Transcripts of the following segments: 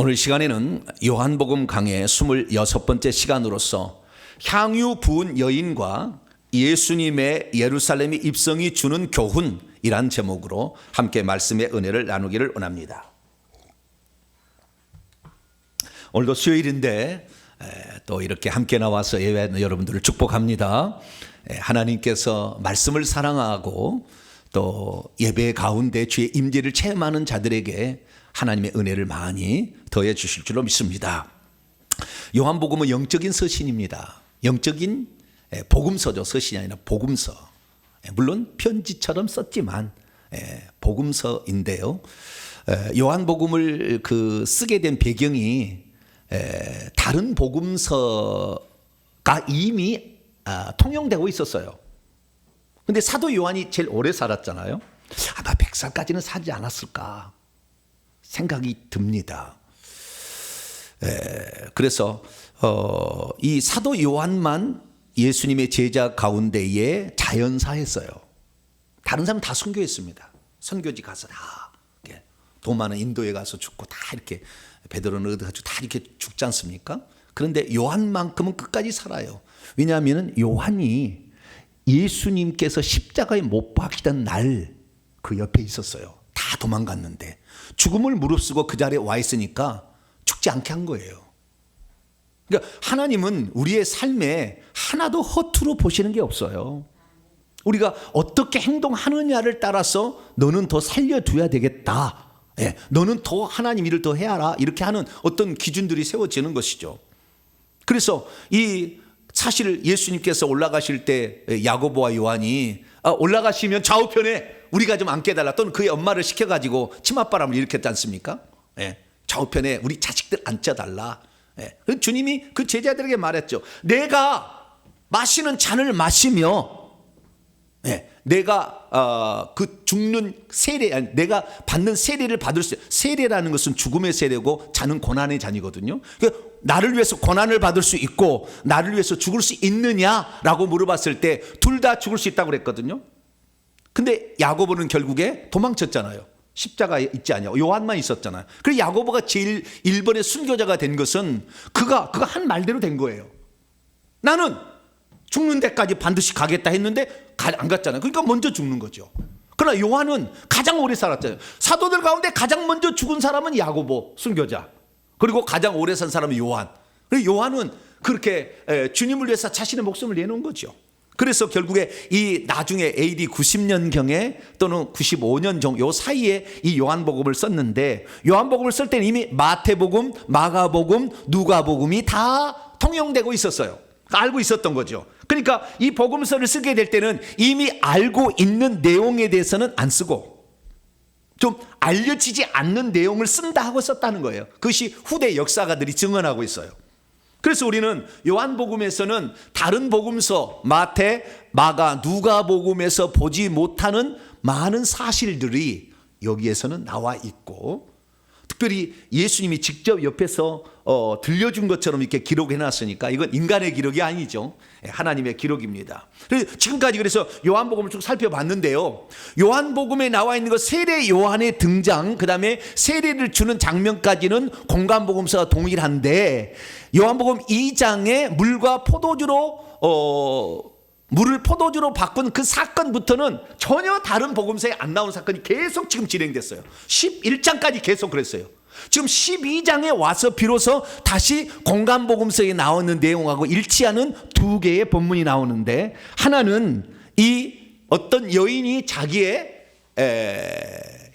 오늘 시간에는 요한복음 강의 26번째 시간으로서 향유 부은 여인과 예수님의 예루살렘 입성이 주는 교훈이란 제목으로 함께 말씀의 은혜를 나누기를 원합니다. 오늘도 수요일인데 또 이렇게 함께 나와서 예배하는 여러분들을 축복합니다. 하나님께서 말씀을 사랑하고 또 예배 가운데 주의 임재를 체험하는 자들에게 하나님의 은혜를 많이 더해 주실 줄로 믿습니다. 요한복음은 영적인 서신입니다. 영적인 복음서죠. 서신이 아니라 복음서. 물론 편지처럼 썼지만 복음서인데요. 요한복음을 쓰게 된 배경이 다른 복음서가 이미 통용되고 있었어요. 근데 사도 요한이 제일 오래 살았잖아요. 아마 100살까지는 살지 않았을까 생각이 듭니다. 그래서 이 사도 요한만 예수님의 제자 가운데에 자연사했어요. 다른 사람은 다 선교했습니다. 선교지 가서 다 도마는 인도에 가서 죽고 다 이렇게 베드로는 얻어가지고 다 이렇게 죽지 않습니까? 그런데 요한만큼은 끝까지 살아요. 왜냐하면 요한이 예수님께서 십자가에 못 박히던 날 그 옆에 있었어요. 다 도망갔는데 죽음을 무릅쓰고 그 자리에 와 있으니까 죽지 않게 한 거예요. 그러니까 하나님은 우리의 삶에 하나도 허투루 보시는 게 없어요. 우리가 어떻게 행동하느냐를 따라서 너는 더 살려둬야 되겠다. 너는 더 하나님 일을 더 해야라. 이렇게 하는 어떤 기준들이 세워지는 것이죠. 그래서 이 사실 예수님께서 올라가실 때 야고보와 요한이 올라가시면 좌우편에 우리가 좀 앉게해달라, 또는 그의 엄마를 시켜가지고 치맛바람을 일으켰지 않습니까? 좌우편에 우리 자식들 앉혀달라. 주님이 그 제자들에게 말했죠. 내가 마시는 잔을 마시며 내가 그 죽는 세례, 내가 받는 세례를 받을 수, 세례라는 것은 죽음의 세례고 잔은 고난의 잔이거든요. 그러니까 나를 위해서 고난을 받을 수 있고 나를 위해서 죽을 수 있느냐라고 물어봤을 때 둘 다 죽을 수 있다고 그랬거든요. 근데 야고보는 결국에 도망쳤잖아요. 십자가에 있지 않냐고. 요한만 있었잖아요. 그래서 야고보가 제일 1번의 순교자가 된 것은 그가 한 말대로 된 거예요. 나는 죽는 데까지 반드시 가겠다 했는데 안 갔잖아요. 그러니까 먼저 죽는 거죠. 그러나 요한은 가장 오래 살았잖아요. 사도들 가운데 가장 먼저 죽은 사람은 야고보 순교자, 그리고 가장 오래 산 사람은 요한. 그리고 요한은 그렇게 주님을 위해서 자신의 목숨을 내놓은 거죠. 그래서 결국에 이 나중에 AD 90년경에 또는 95년 정도 요 사이에 이 요한복음을 썼는데, 요한복음을 쓸 때는 이미 마태복음, 마가복음, 누가복음이 다 통용되고 있었어요. 알고 있었던 거죠. 그러니까 이 복음서를 쓰게 될 때는 이미 알고 있는 내용에 대해서는 안 쓰고 좀 알려지지 않는 내용을 쓴다 하고 썼다는 거예요. 그것이 후대 역사가들이 증언하고 있어요. 그래서 우리는 요한복음에서는 다른 복음서 마태, 마가, 누가복음에서 보지 못하는 많은 사실들이 여기에서는 나와 있고, 특별히 예수님이 직접 옆에서 들려준 것처럼 이렇게 기록해 놨으니까 이건 인간의 기록이 아니죠. 하나님의 기록입니다. 지금까지 그래서 요한복음을 쭉 살펴봤는데요. 요한복음에 나와 있는 것 세례 요한의 등장, 그 다음에 세례를 주는 장면까지는 공간복음서가 동일한데, 요한복음 2장에 물과 포도주로 물을 포도주로 바꾼 그 사건부터는 전혀 다른 복음서에 안 나온 사건이 계속 지금 진행됐어요. 11장까지 계속 그랬어요. 지금 12장에 와서 비로소 다시 공간복음서에 나오는 내용하고 일치하는 두 개의 본문이 나오는데, 하나는 이 어떤 여인이 자기의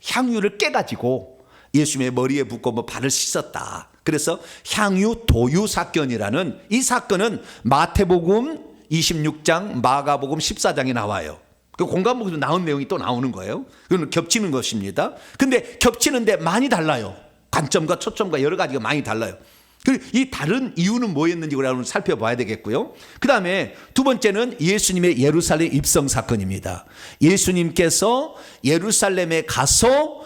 향유를 깨가지고 예수님의 머리에 붓고 발을 씻었다. 그래서 향유 도유 사건이라는 이 사건은 마태복음 26장, 마가복음 14장에 나와요. 그 공간복음에서 나온 내용이 또 나오는 거예요. 그건 겹치는 것입니다. 근데 겹치는데 많이 달라요. 관점과 초점과 여러 가지가 많이 달라요. 이 다른 이유는 뭐였는지 우리가 살펴봐야 되겠고요. 그 다음에 두 번째는 예수님의 예루살렘 입성 사건입니다. 예수님께서 예루살렘에 가서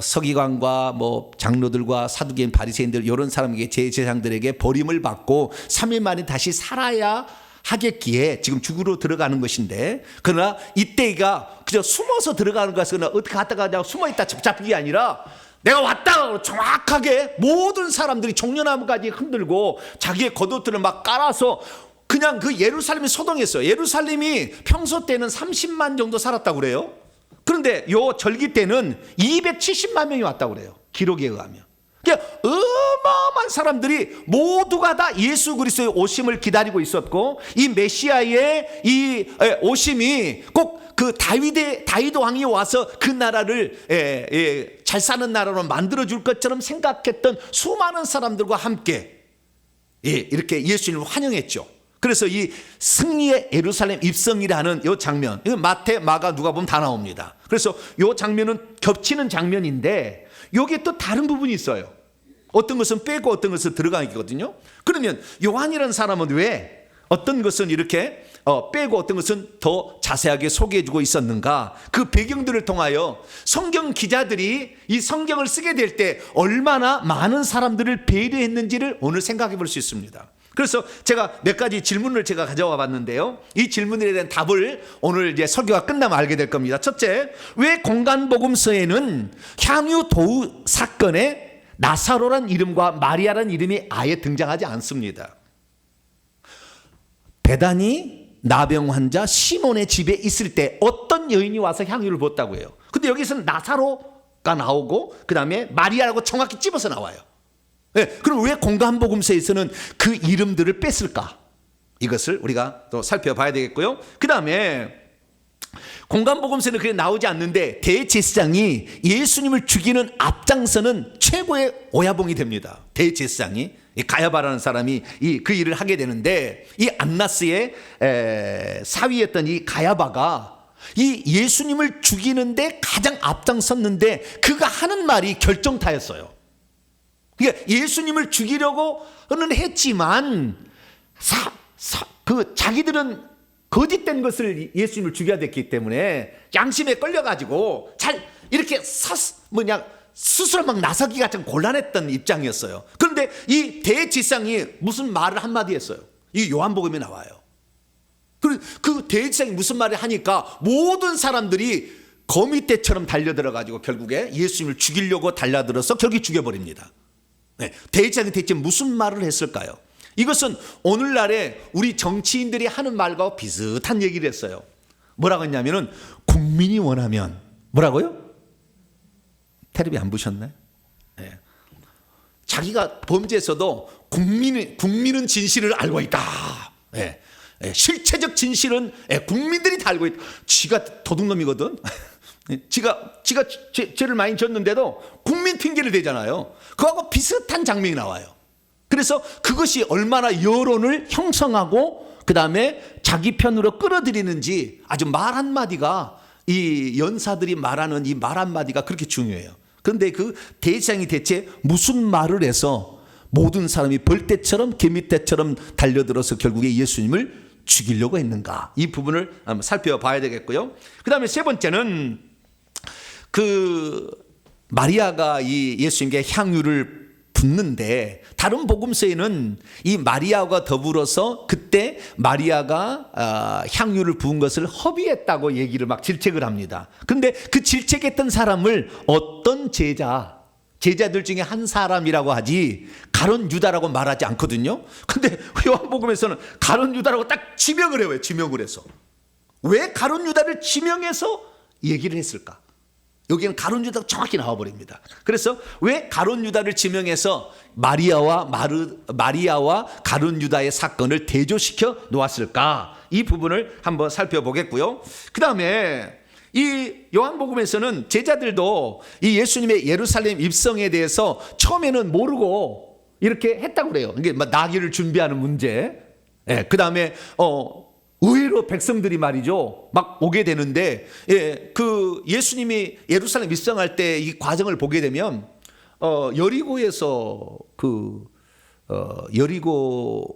서기관과 장로들과 사두개인 바리새인들 이런 사람에게 제사장들에게 버림을 받고 3일 만에 다시 살아야 하겠기에 지금 죽으러 들어가는 것인데, 그러나 이때가 그저 숨어서 들어가는 것은 어떻게 갔다가 숨어 있다 잡히는 게 아니라 내가 왔다 정확하게 모든 사람들이 종려나무까지 흔들고 자기의 겉옷들을 막 깔아서 그냥 그 예루살렘이 소동했어요. 예루살렘이 평소 때는 30만 정도 살았다고 그래요. 그런데 요 절기 때는 270만 명이 왔다고 그래요. 기록에 의하면. 그러니까 어마어마한 사람들이 모두가 다 예수 그리스도의 오심을 기다리고 있었고, 이 메시아의 이 오심이 꼭 그 다윗 왕이 와서 그 나라를 잘 사는 나라로 만들어 줄 것처럼 생각했던 수많은 사람들과 함께 이렇게 예수님을 환영했죠. 그래서 이 승리의 예루살렘 입성이라는 이 장면, 이거 마태, 마가, 누가복음 다 나옵니다. 그래서 이 장면은 겹치는 장면인데 여기에 또 다른 부분이 있어요. 어떤 것은 빼고 어떤 것은 들어가거든요. 그러면 요한이라는 사람은 왜 어떤 것은 이렇게 빼고 어떤 것은 더 자세하게 소개해주고 있었는가? 그 배경들을 통하여 성경 기자들이 이 성경을 쓰게 될 때 얼마나 많은 사람들을 배려했는지를 오늘 생각해 볼 수 있습니다. 그래서 제가 몇 가지 질문을 제가 가져와 봤는데요. 이 질문에 대한 답을 오늘 이제 설교가 끝나면 알게 될 겁니다. 첫째, 왜 공간복음서에는 향유 도우 사건에 나사로란 이름과 마리아란 이름이 아예 등장하지 않습니다. 베다니 나병 환자 시몬의 집에 있을 때 어떤 여인이 와서 향유를 부었다고 해요. 근데 여기서는 나사로가 나오고 그 다음에 마리아라고 정확히 집어서 나와요. 네, 그럼 왜 공간복음서에서는 그 이름들을 뺐을까? 이것을 우리가 또 살펴봐야 되겠고요. 그 다음에 공간복음서는 그게 나오지 않는데 대제사장이 예수님을 죽이는 앞장서는 최고의 오야봉이 됩니다. 대제사장이 가야바라는 사람이 그 일을 하게 되는데, 이 안나스의 사위였던 이 가야바가 이 예수님을 죽이는데 가장 앞장섰는데 그가 하는 말이 결정타였어요. 그러니까 예수님을 죽이려고는 했지만 자기들은 거짓된 것을 예수님을 죽여야 됐기 때문에 양심에 끌려가지고 잘 이렇게 스스로 막 나서기가 좀 곤란했던 입장이었어요. 그런데 이 대제사장이 무슨 말을 한마디 했어요. 이 요한복음에 나와요. 그 대제사장이 무슨 말을 하니까 모든 사람들이 거미떼처럼 달려들어가지고 결국에 예수님을 죽이려고 달려들어서 결국 죽여버립니다. 네, 대제사장이 대체 무슨 말을 했을까요? 이것은 오늘날에 우리 정치인들이 하는 말과 비슷한 얘기를 했어요. 뭐라고 했냐면은 국민이 원하면, 뭐라고요? 텔레비 안 보셨나요? 네. 자기가 범죄에서도 국민은 진실을 알고 있다. 네. 네. 실체적 진실은 국민들이 다 알고 있다. 지가 도둑놈이거든. 지가 죄를 많이 졌는데도 국민 핑계를 대잖아요. 그거하고 비슷한 장면이 나와요. 그래서 그것이 얼마나 여론을 형성하고 그 다음에 자기 편으로 끌어들이는지 아주 말 한마디가, 이 연사들이 말하는 이 말 한마디가 그렇게 중요해요. 그런데 그 대제사장이 대체 무슨 말을 해서 모든 사람이 벌떼처럼 개미떼처럼 달려들어서 결국에 예수님을 죽이려고 했는가? 이 부분을 한번 살펴봐야 되겠고요. 그 다음에 세 번째는 그 마리아가 이 예수님께 향유를 붓는데, 다른 복음서에는 이 마리아와 더불어서 그때 마리아가 향유를 부은 것을 허비했다고 얘기를 막 질책을 합니다. 그런데 그 질책했던 사람을 어떤 제자들 중에 한 사람이라고 하지 가룟 유다라고 말하지 않거든요. 근데 요한복음에서는 가룟 유다라고 딱 지명을 해요. 지명을 해서. 왜 가룟 유다를 지명해서 얘기를 했을까? 여기는 가룟 유다가 정확히 나와버립니다. 그래서 왜 가룟 유다를 지명해서 마리아와 가룟 유다의 사건을 대조시켜 놓았을까? 이 부분을 한번 살펴보겠고요. 그 다음에 이 요한복음에서는 제자들도 이 예수님의 예루살렘 입성에 대해서 처음에는 모르고 이렇게 했다고 그래요. 이게 나귀를 준비하는 문제. 그 다음에 의외로 백성들이 말이죠, 막 오게 되는데, 그 예수님이 예루살렘 입성할 때 이 과정을 보게 되면 여리고에서 여리고에서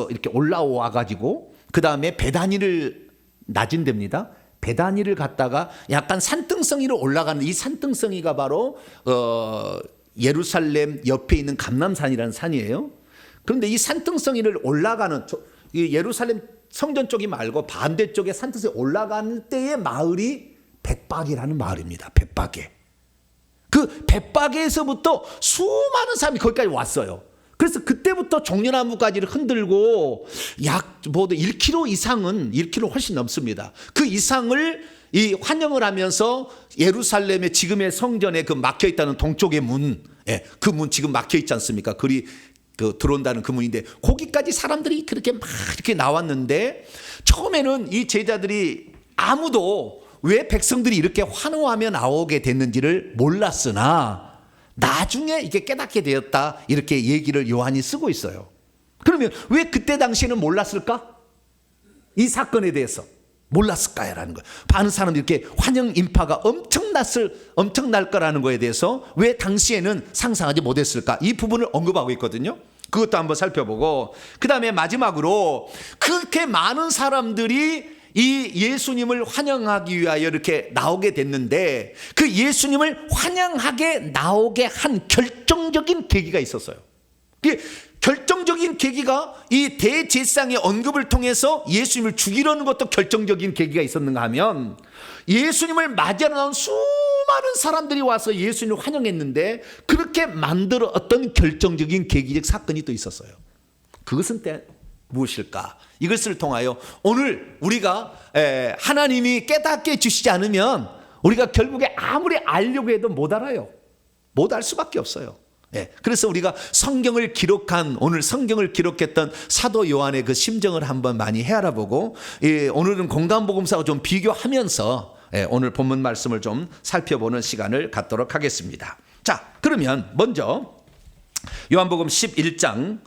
이렇게 올라와 가지고 그 다음에 베다니를 낮은 데입니다. 베다니를 갔다가 약간 산등성이로 올라가는, 이 산등성이가 바로 예루살렘 옆에 있는 감람산이라는 산이에요. 그런데 이 산등성이를 올라가는 이 예루살렘 성전 쪽이 말고 반대쪽에 산등성에 올라가는 때의 마을이 벳박이라는 마을입니다. 벳박에. 그 벳바게에서부터 수많은 사람이 거기까지 왔어요. 그래서 그때부터 종려나무가지를 흔들고 약 1km 이상은 1km 훨씬 넘습니다. 그 이상을 이 환영을 하면서 예루살렘의 지금의 성전에 그 막혀 있다는 동쪽의 문, 그 문 지금 막혀 있지 않습니까? 그리 들어온다는 그 문인데 거기까지 사람들이 그렇게 막 이렇게 나왔는데 처음에는 이 제자들이 아무도 왜 백성들이 이렇게 환호하며 나오게 됐는지를 몰랐으나 나중에 이게 깨닫게 되었다, 이렇게 얘기를 요한이 쓰고 있어요. 그러면 왜 그때 당시에는 몰랐을까? 이 사건에 대해서 몰랐을까라는 거예요. 많은 사람들이 이렇게 환영 인파가 엄청날 거라는 거에 대해서 왜 당시에는 상상하지 못했을까? 이 부분을 언급하고 있거든요. 그것도 한번 살펴보고, 그 다음에 마지막으로 그렇게 많은 사람들이 이 예수님을 환영하기 위하여 이렇게 나오게 됐는데 그 예수님을 환영하게 나오게 한 결정적인 계기가 있었어요. 그 결정적인 계기가 이 대제사장의 언급을 통해서 예수님을 죽이려는 것도 결정적인 계기가 있었는가 하면, 예수님을 맞이하러 나온 수많은 사람들이 와서 예수님을 환영했는데 그렇게 만들어 어떤 결정적인 계기적 사건이 또 있었어요. 그것은 무엇일까? 이것을 통하여 오늘 우리가 하나님이 깨닫게 주시지 않으면 우리가 결국에 아무리 알려고 해도 못 알아요. 못 알 수밖에 없어요. 그래서 우리가 성경을 기록한, 오늘 성경을 기록했던 사도 요한의 그 심정을 한번 많이 헤아려보고, 오늘은 공간복음사와 좀 비교하면서 오늘 본문 말씀을 좀 살펴보는 시간을 갖도록 하겠습니다. 자, 그러면 먼저 요한복음 11장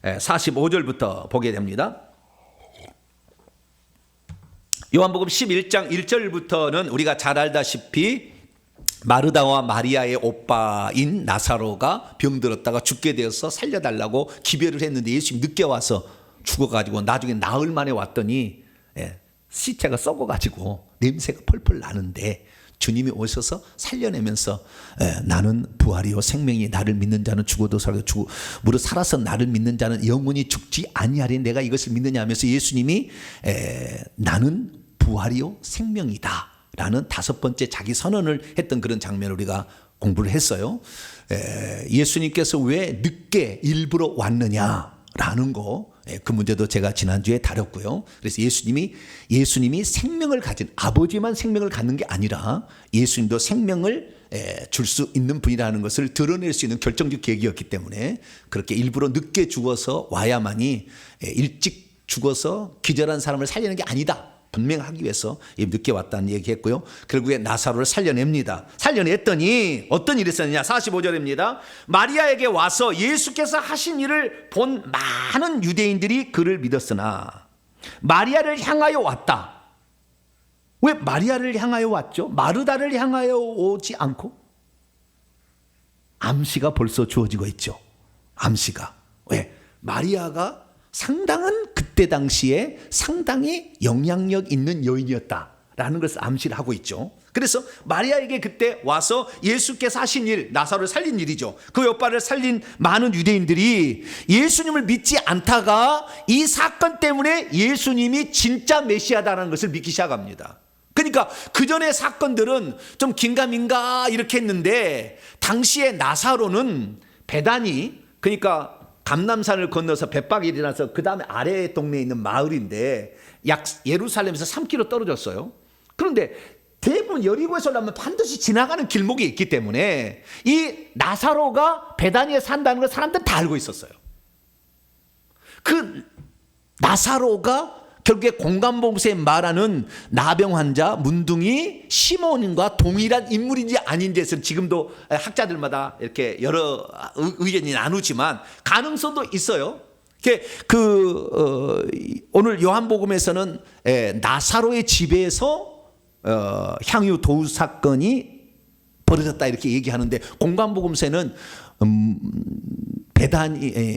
45절부터 보게 됩니다. 요한복음 11장 1절부터는 우리가 잘 알다시피 마르다와 마리아의 오빠인 나사로가 병들었다가 죽게 되어서 살려달라고 기별을 했는데 예수님이 늦게 와서 죽어가지고 나중에 나흘 만에 왔더니 시체가 썩어가지고 냄새가 펄펄 나는데 주님이 오셔서 살려내면서 나는 부활이요 생명이, 나를 믿는 자는 죽어도 살고 무릇 살아서 나를 믿는 자는 영원히 죽지 아니하리니 내가 이것을 믿느냐 하면서 예수님이 나는 부활이요 생명이다 라는 5번째 자기 선언을 했던 그런 장면을 우리가 공부를 했어요. 예수님께서 왜 늦게 일부러 왔느냐라는 거, 그 문제도 제가 지난주에 다뤘고요. 그래서 예수님이 생명을 가진, 아버지만 생명을 갖는 게 아니라 예수님도 생명을 줄 수 있는 분이라는 것을 드러낼 수 있는 결정적 계기였기 때문에 그렇게 일부러 늦게 죽어서 와야만이 일찍 죽어서 기절한 사람을 살리는 게 아니다 분명하기 위해서 늦게 왔다는 얘기했고요. 결국에 나사로를 살려냅니다. 살려냈더니 어떤 일이 있었느냐. 45절입니다. 마리아에게 와서 예수께서 하신 일을 본 많은 유대인들이 그를 믿었으나 마리아를 향하여 왔다. 왜 마리아를 향하여 왔죠? 마르다를 향하여 오지 않고? 암시가 벌써 주어지고 있죠. 암시가. 왜? 마리아가 상당한 그때 당시에 상당히 영향력 있는 여인이었다라는 것을 암시를 하고 있죠. 그래서 마리아에게 그때 와서 예수께서 하신 일, 나사로를 살린 일이죠. 그 오빠를 살린 많은 유대인들이 예수님을 믿지 않다가 이 사건 때문에 예수님이 진짜 메시아다라는 것을 믿기 시작합니다. 그러니까 그 전의 사건들은 좀 긴가민가 이렇게 했는데 당시에 나사로는 베다니, 그러니까 감남산을 건너서 벳박이 일어나서 그 다음에 아래 동네에 있는 마을인데 약 예루살렘에서 3km 떨어졌어요. 그런데 대부분 여리고에서 올라오면 반드시 지나가는 길목이 있기 때문에 이 나사로가 베다니에 산다는 걸 사람들은 다 알고 있었어요. 그 나사로가 결국에 공간복음서에 말하는 나병 환자 문둥이 시몬과 동일한 인물인지 아닌지에서는 지금도 학자들마다 이렇게 여러 의견이 나누지만 가능성도 있어요. 오늘 요한복음에서는 나사로의 집에서 향유 도우 사건이 벌어졌다 이렇게 얘기하는데 공간복음서에는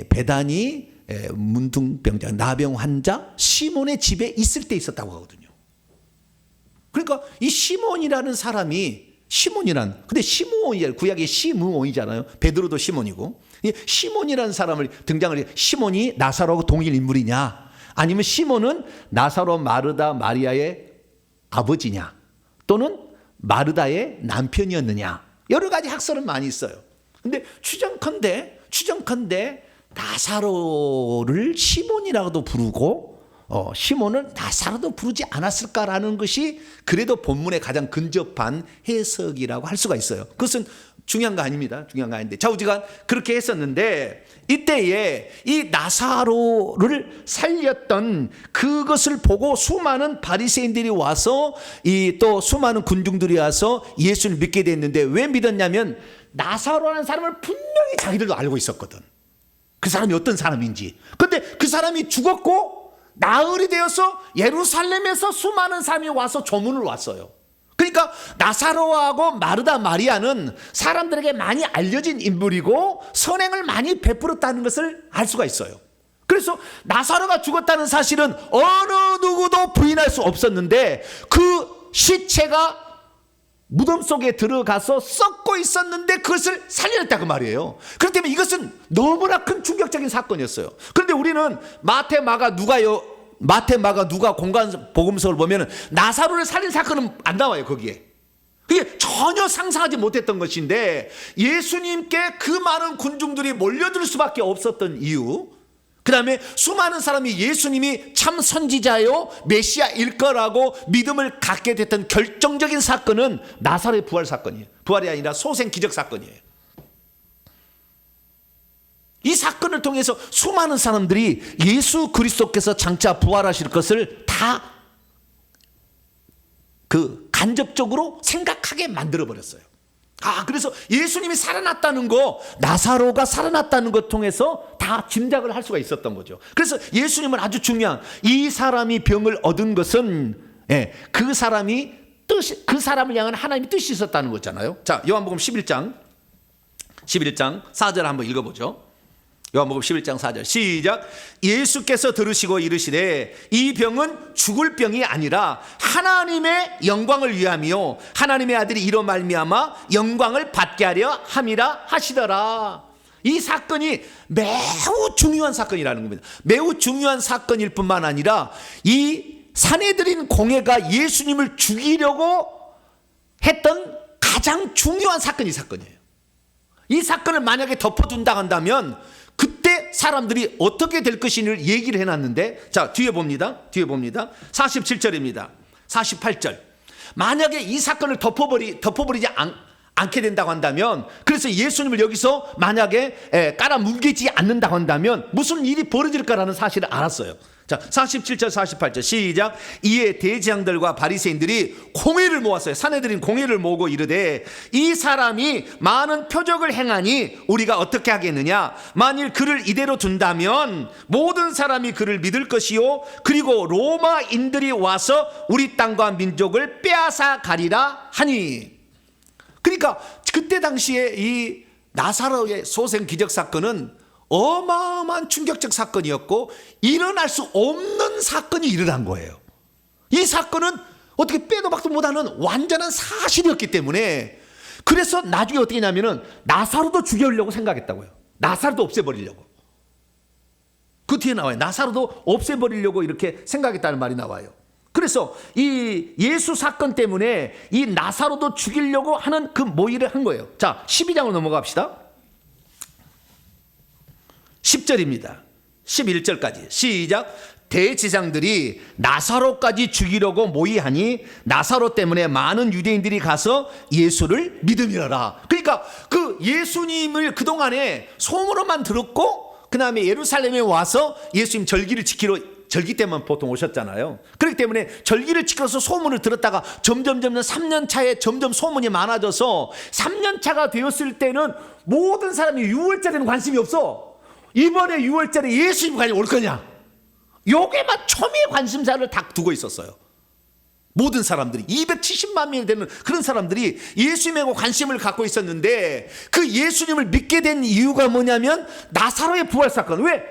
베다니 문둥병자, 나병 환자 시몬의 집에 있을 때 있었다고 하거든요. 그러니까 이 시몬이라는 사람이 근데 시므온이 구약의 시므온이잖아요. 베드로도 시몬이고, 시몬이라는 사람을 등장을 해. 시몬이 나사로하고 동일 인물이냐, 아니면 시몬은 나사로 마르다 마리아의 아버지냐, 또는 마르다의 남편이었느냐, 여러 가지 학설은 많이 있어요. 근데 추정컨대 나사로를 시몬이라고도 부르고 시몬을 나사로도 부르지 않았을까라는 것이 그래도 본문에 가장 근접한 해석이라고 할 수가 있어요. 그것은 중요한 거 아닙니다. 중요한 거 아닌데 좌우지간 그렇게 했었는데, 이때에 이 나사로를 살렸던 그것을 보고 수많은 바리새인들이 와서 또 수많은 군중들이 와서 예수를 믿게 됐는데, 왜 믿었냐면 나사로라는 사람을 분명히 자기들도 알고 있었거든. 그 사람이 어떤 사람인지. 근데 그 사람이 죽었고 나흘이 되어서 예루살렘에서 수많은 사람이 와서 조문을 왔어요. 그러니까 나사로하고 마르다 마리아는 사람들에게 많이 알려진 인물이고 선행을 많이 베풀었다는 것을 알 수가 있어요. 그래서 나사로가 죽었다는 사실은 어느 누구도 부인할 수 없었는데, 그 시체가 무덤 속에 들어가서 썩고 있었는데 그것을 살려냈다 그 말이에요. 그렇기 때문에 이것은 너무나 큰 충격적인 사건이었어요. 그런데 우리는 마태, 마가, 누가 공간 복음서를 보면 나사로를 살린 사건은 안 나와요. 거기에 그게 전혀 상상하지 못했던 것인데, 예수님께 그 많은 군중들이 몰려들 수밖에 없었던 이유, 그 다음에 수많은 사람이 예수님이 참 선지자요 메시아일 거라고 믿음을 갖게 됐던 결정적인 사건은 나사로의 부활 사건이에요. 부활이 아니라 소생 기적 사건이에요. 이 사건을 통해서 수많은 사람들이 예수 그리스도께서 장차 부활하실 것을 다 간접적으로 생각하게 만들어버렸어요. 그래서 예수님이 살아났다는 거, 나사로가 살아났다는 것 통해서 다 짐작을 할 수가 있었던 거죠. 그래서 예수님은 아주 중요한, 이 사람이 병을 얻은 것은 그 사람을 향한 하나님의 뜻이 있었다는 거잖아요. 자, 요한복음 11장 4절 한번 읽어보죠. 요한복음 11장 4절 시작. 예수께서 들으시고 이르시되 이 병은 죽을 병이 아니라 하나님의 영광을 위함이요 하나님의 아들이 이로 말미암아 영광을 받게 하려 함이라 하시더라. 이 사건이 매우 중요한 사건이라는 겁니다. 매우 중요한 사건일 뿐만 아니라 이 산헤드린 공회가 예수님을 죽이려고 했던 가장 중요한 사건이 사건이에요. 이 사건을 만약에 덮어둔다 한다면 그때 사람들이 어떻게 될 것인지를 얘기를 해놨는데, 자, 뒤에 봅니다. 47절입니다. 48절. 만약에 이 사건을 덮어버리지 않게 된다고 한다면, 그래서 예수님을 여기서 만약에 깔아뭉개지 않는다고 한다면 무슨 일이 벌어질까라는 사실을 알았어요. 자, 47절 48절 시작. 이에 대제사장들과 바리새인들이 공회를 모았어요. 산헤드린 공회를 모으고 이르되 이 사람이 많은 표적을 행하니 우리가 어떻게 하겠느냐. 만일 그를 이대로 둔다면 모든 사람이 그를 믿을 것이요 그리고 로마인들이 와서 우리 땅과 민족을 빼앗아 가리라 하니. 그러니까 그때 당시에 이 나사로의 소생 기적 사건은 어마어마한 충격적 사건이었고 일어날 수 없는 사건이 일어난 거예요. 이 사건은 어떻게 빼도 박도 못하는 완전한 사실이었기 때문에, 그래서 나중에 어떻게 했냐면은 나사로도 죽여려고 생각했다고요. 나사로도 없애버리려고. 그 뒤에 나와요. 나사로도 없애버리려고 이렇게 생각했다는 말이 나와요. 그래서 이 예수 사건 때문에 이 나사로도 죽이려고 하는 그 모의를 한 거예요. 자, 12장으로 넘어갑시다. 10절입니다. 11절까지 시작. 대제사장들이 나사로까지 죽이려고 모의하니 나사로 때문에 많은 유대인들이 가서 예수를 믿음이라. 그러니까 그 예수님을 그동안에 소문으로만 들었고 그 다음에 예루살렘에 와서 예수님 절기를 지키러, 절기 때만 보통 오셨잖아요. 그렇기 때문에 절기를 지켜서 소문을 들었다가 점점 3년 차에 점점 소문이 많아져서 3년 차가 되었을 때는 모든 사람이 6월절에는 관심이 없어. 이번에 6월절에 예수님 관이 올 거냐, 요게만 초미의 관심사를 딱 두고 있었어요. 모든 사람들이 270만 명이 되는 그런 사람들이 예수님에 관심을 갖고 있었는데, 그 예수님을 믿게 된 이유가 뭐냐면 나사로의 부활 사건. 왜?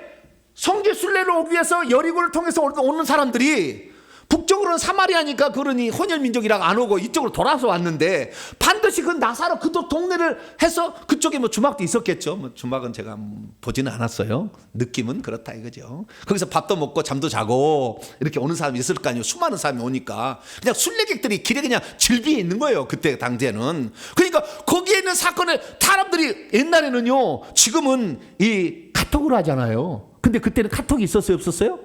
성지 순례를 오기 위해서 여리고를 통해서 오는 사람들이 북쪽으로는 사마리아니까 그러니 혼혈 민족이랑 안 오고 이쪽으로 돌아서 왔는데 반드시 그 나사로 그 동네를 해서 그쪽에 뭐 주막도 있었겠죠. 뭐 주막은 제가 보지는 않았어요. 느낌은 그렇다 이거죠. 거기서 밥도 먹고 잠도 자고 이렇게 오는 사람이 있을 거 아니에요. 수많은 사람이 오니까 그냥 순례객들이 길에 그냥 질비해 있는 거예요. 그때 당시에는. 그러니까 거기에 있는 사건을 사람들이 옛날에는요, 지금은 이 카톡으로 하잖아요. 근데 그때는 카톡이 있었어요, 없었어요?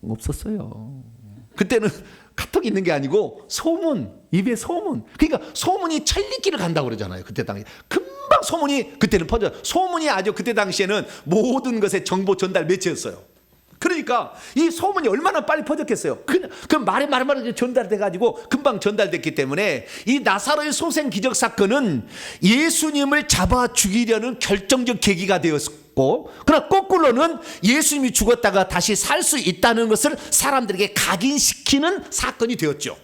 없었어요. 그때는 카톡이 있는 게 아니고 소문, 입에 소문. 그러니까 소문이 천리길을 간다고 그러잖아요. 그때 당시 금방 소문이 그때는 퍼져. 소문이 아주 그때 당시에는 모든 것의 정보 전달 매체였어요. 그러니까 이 소문이 얼마나 빨리 퍼졌겠어요. 그 말이 전달돼 가지고 금방 전달됐기 때문에 이 나사로의 소생 기적 사건은 예수님을 잡아 죽이려는 결정적 계기가 되었고, 그러나 거꾸로는 예수님이 죽었다가 다시 살 수 있다는 것을 사람들에게 각인시키는 사건이 되었죠.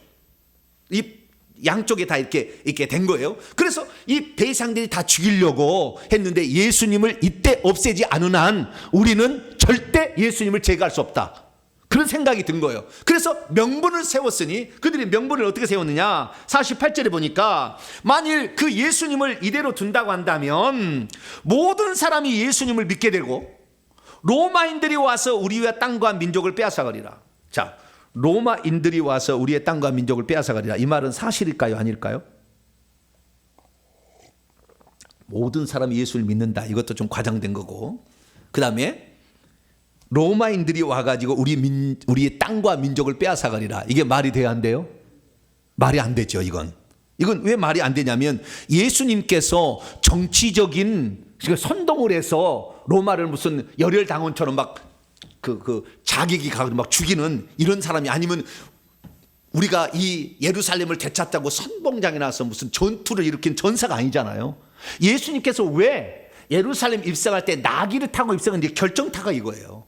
이 양쪽에 다 이렇게 된 거예요. 그래서 이 배상들이 다 죽이려고 했는데 예수님을 이때 없애지 않은 한 우리는 절대 예수님을 제거할 수 없다. 그런 생각이 든 거예요. 그래서 명분을 세웠으니, 그들이 명분을 어떻게 세웠느냐, 48절에 보니까 만일 그 예수님을 이대로 둔다고 한다면 모든 사람이 예수님을 믿게 되고 로마인들이 와서 우리의 땅과 민족을 빼앗아가리라. 자, 로마인들이 와서 우리의 땅과 민족을 빼앗아가리라. 이 말은 사실일까요, 아닐까요? 모든 사람이 예수를 믿는다. 이것도 좀 과장된 거고, 그 다음에 로마인들이 와가지고 우리의 땅과 민족을 빼앗아가리라. 이게 말이 돼야 한대요? 말이 안 되죠. 이건 왜 말이 안 되냐면 예수님께서 정치적인 선동을 해서 로마를 무슨 열혈당원처럼 막 자객이 가고 막 죽이는 이런 사람이 아니면 우리가 이 예루살렘을 되찾자고 선봉장에 나서 무슨 전투를 일으킨 전사가 아니잖아요. 예수님께서 왜 예루살렘 입성할 때 나귀를 타고 입성했는지 결정타가 이거예요.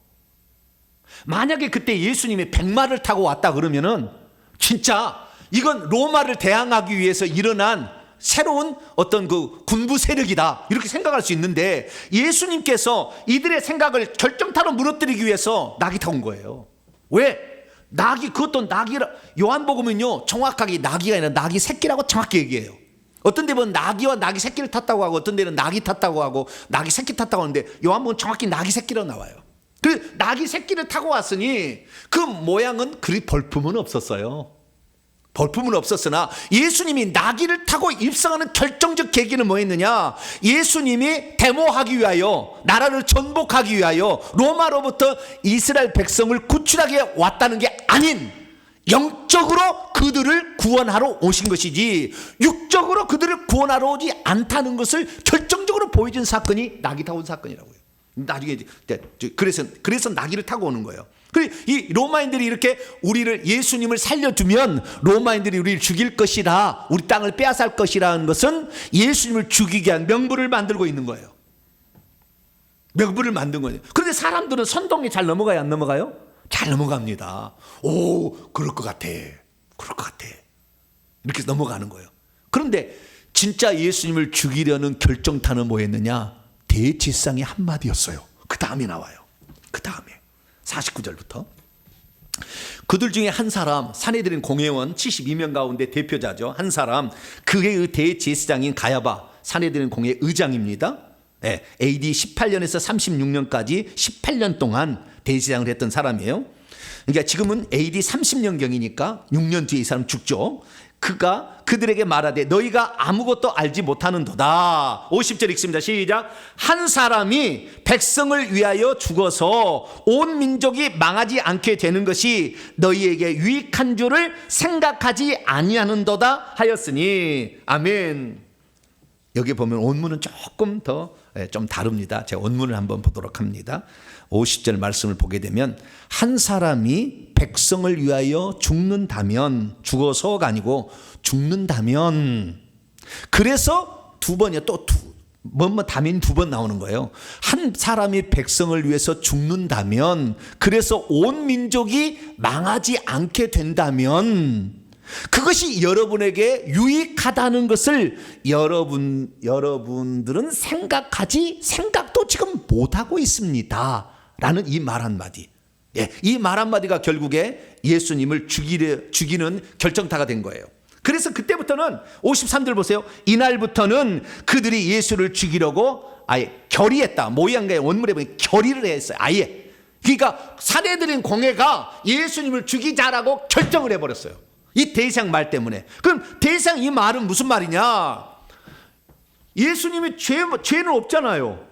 만약에 그때 예수님이 백마를 타고 왔다 그러면은 진짜 이건 로마를 대항하기 위해서 일어난 새로운 어떤 그 군부 세력이다 이렇게 생각할 수 있는데 예수님께서 이들의 생각을 결정타로 무너뜨리기 위해서 나귀 타고 온 거예요. 왜? 나귀, 그것도 나귀라, 요한복음은요 정확하게 나귀가 아니라 나귀 새끼라고 정확히 얘기해요. 어떤 데 보면 나귀와 나귀 새끼를 탔다고 하고 어떤 데는 나귀 탔다고 하고 나귀 새끼 탔다고 하는데 요한복음은 정확히 나귀 새끼로 나와요. 그 나귀 새끼를 타고 왔으니 그 모양은 그리 벌품은 없었어요. 벌품은 없었으나 예수님이 나귀를 타고 입성하는 결정적 계기는 뭐였느냐? 예수님이 데모하기 위하여, 나라를 전복하기 위하여 로마로부터 이스라엘 백성을 구출하게 왔다는 게 아닌 영적으로 그들을 구원하러 오신 것이지 육적으로 그들을 구원하러 오지 않다는 것을 결정적으로 보여준 사건이 나귀 타고 온 사건이라고요. 나중에 그래서 나귀를 타고 오는 거예요. 이 로마인들이 이렇게 우리를, 예수님을 살려두면 로마인들이 우리를 죽일 것이라, 우리 땅을 빼앗을 것이라는 것은 예수님을 죽이게 한 명분을 만들고 있는 거예요. 명분을 만든 거예요. 그런데 사람들은 선동에 잘 넘어가요, 안 넘어가요? 잘 넘어갑니다. 오, 그럴 것 같아. 이렇게 넘어가는 거예요. 그런데 진짜 예수님을 죽이려는 결정타는 뭐였느냐? 대제사장의 한마디였어요. 그 다음에 나와요. 그 다음에 49절부터 그들 중에 한 사람, 산헤드린 공회원 72명 가운데 대표자죠. 한 사람, 그의 대제사장인 가야바, 산헤드린 공회 의장입니다. 네, AD 18년에서 36년까지 18년 동안 대제사장을 했던 사람이에요. 그러니까 지금은 AD 30년경이니까 6년 뒤에 이 사람 죽죠. 그가 그들에게 말하되 너희가 아무것도 알지 못하는도다. 50절 읽습니다. 시작. 한 사람이 백성을 위하여 죽어서 온 민족이 망하지 않게 되는 것이 너희에게 유익한 줄을 생각하지 아니하는도다 하였으니. 아멘. 여기 보면 원문은 조금 더 좀 다릅니다. 제가 원문을 한번 보도록 합니다. 50절 말씀을 보게 되면 한 사람이 백성을 위하여 죽는다면, 죽어서가 아니고 죽는다면, 그래서 두 번이요, 또 다민 두 번 나오는 거예요. 한 사람이 백성을 위해서 죽는다면, 그래서 온 민족이 망하지 않게 된다면 그것이 여러분에게 유익하다는 것을 여러분들은 생각도 지금 못하고 있습니다 라는 이 말 한마디. 예, 이 말 한마디가 결국에 예수님을 죽이는 결정타가 된 거예요. 그래서 그때부터는 53절 보세요. 이날부터는 그들이 예수를 죽이려고 아예 결의했다. 모양과의 원문에 보면 결의를 했어요. 아예. 그러니까 사내들인 공회가 예수님을 죽이자라고 결정을 해버렸어요. 이 대제사장 말 때문에. 그럼 대제사장 이 말은 무슨 말이냐? 예수님이 죄는 없잖아요.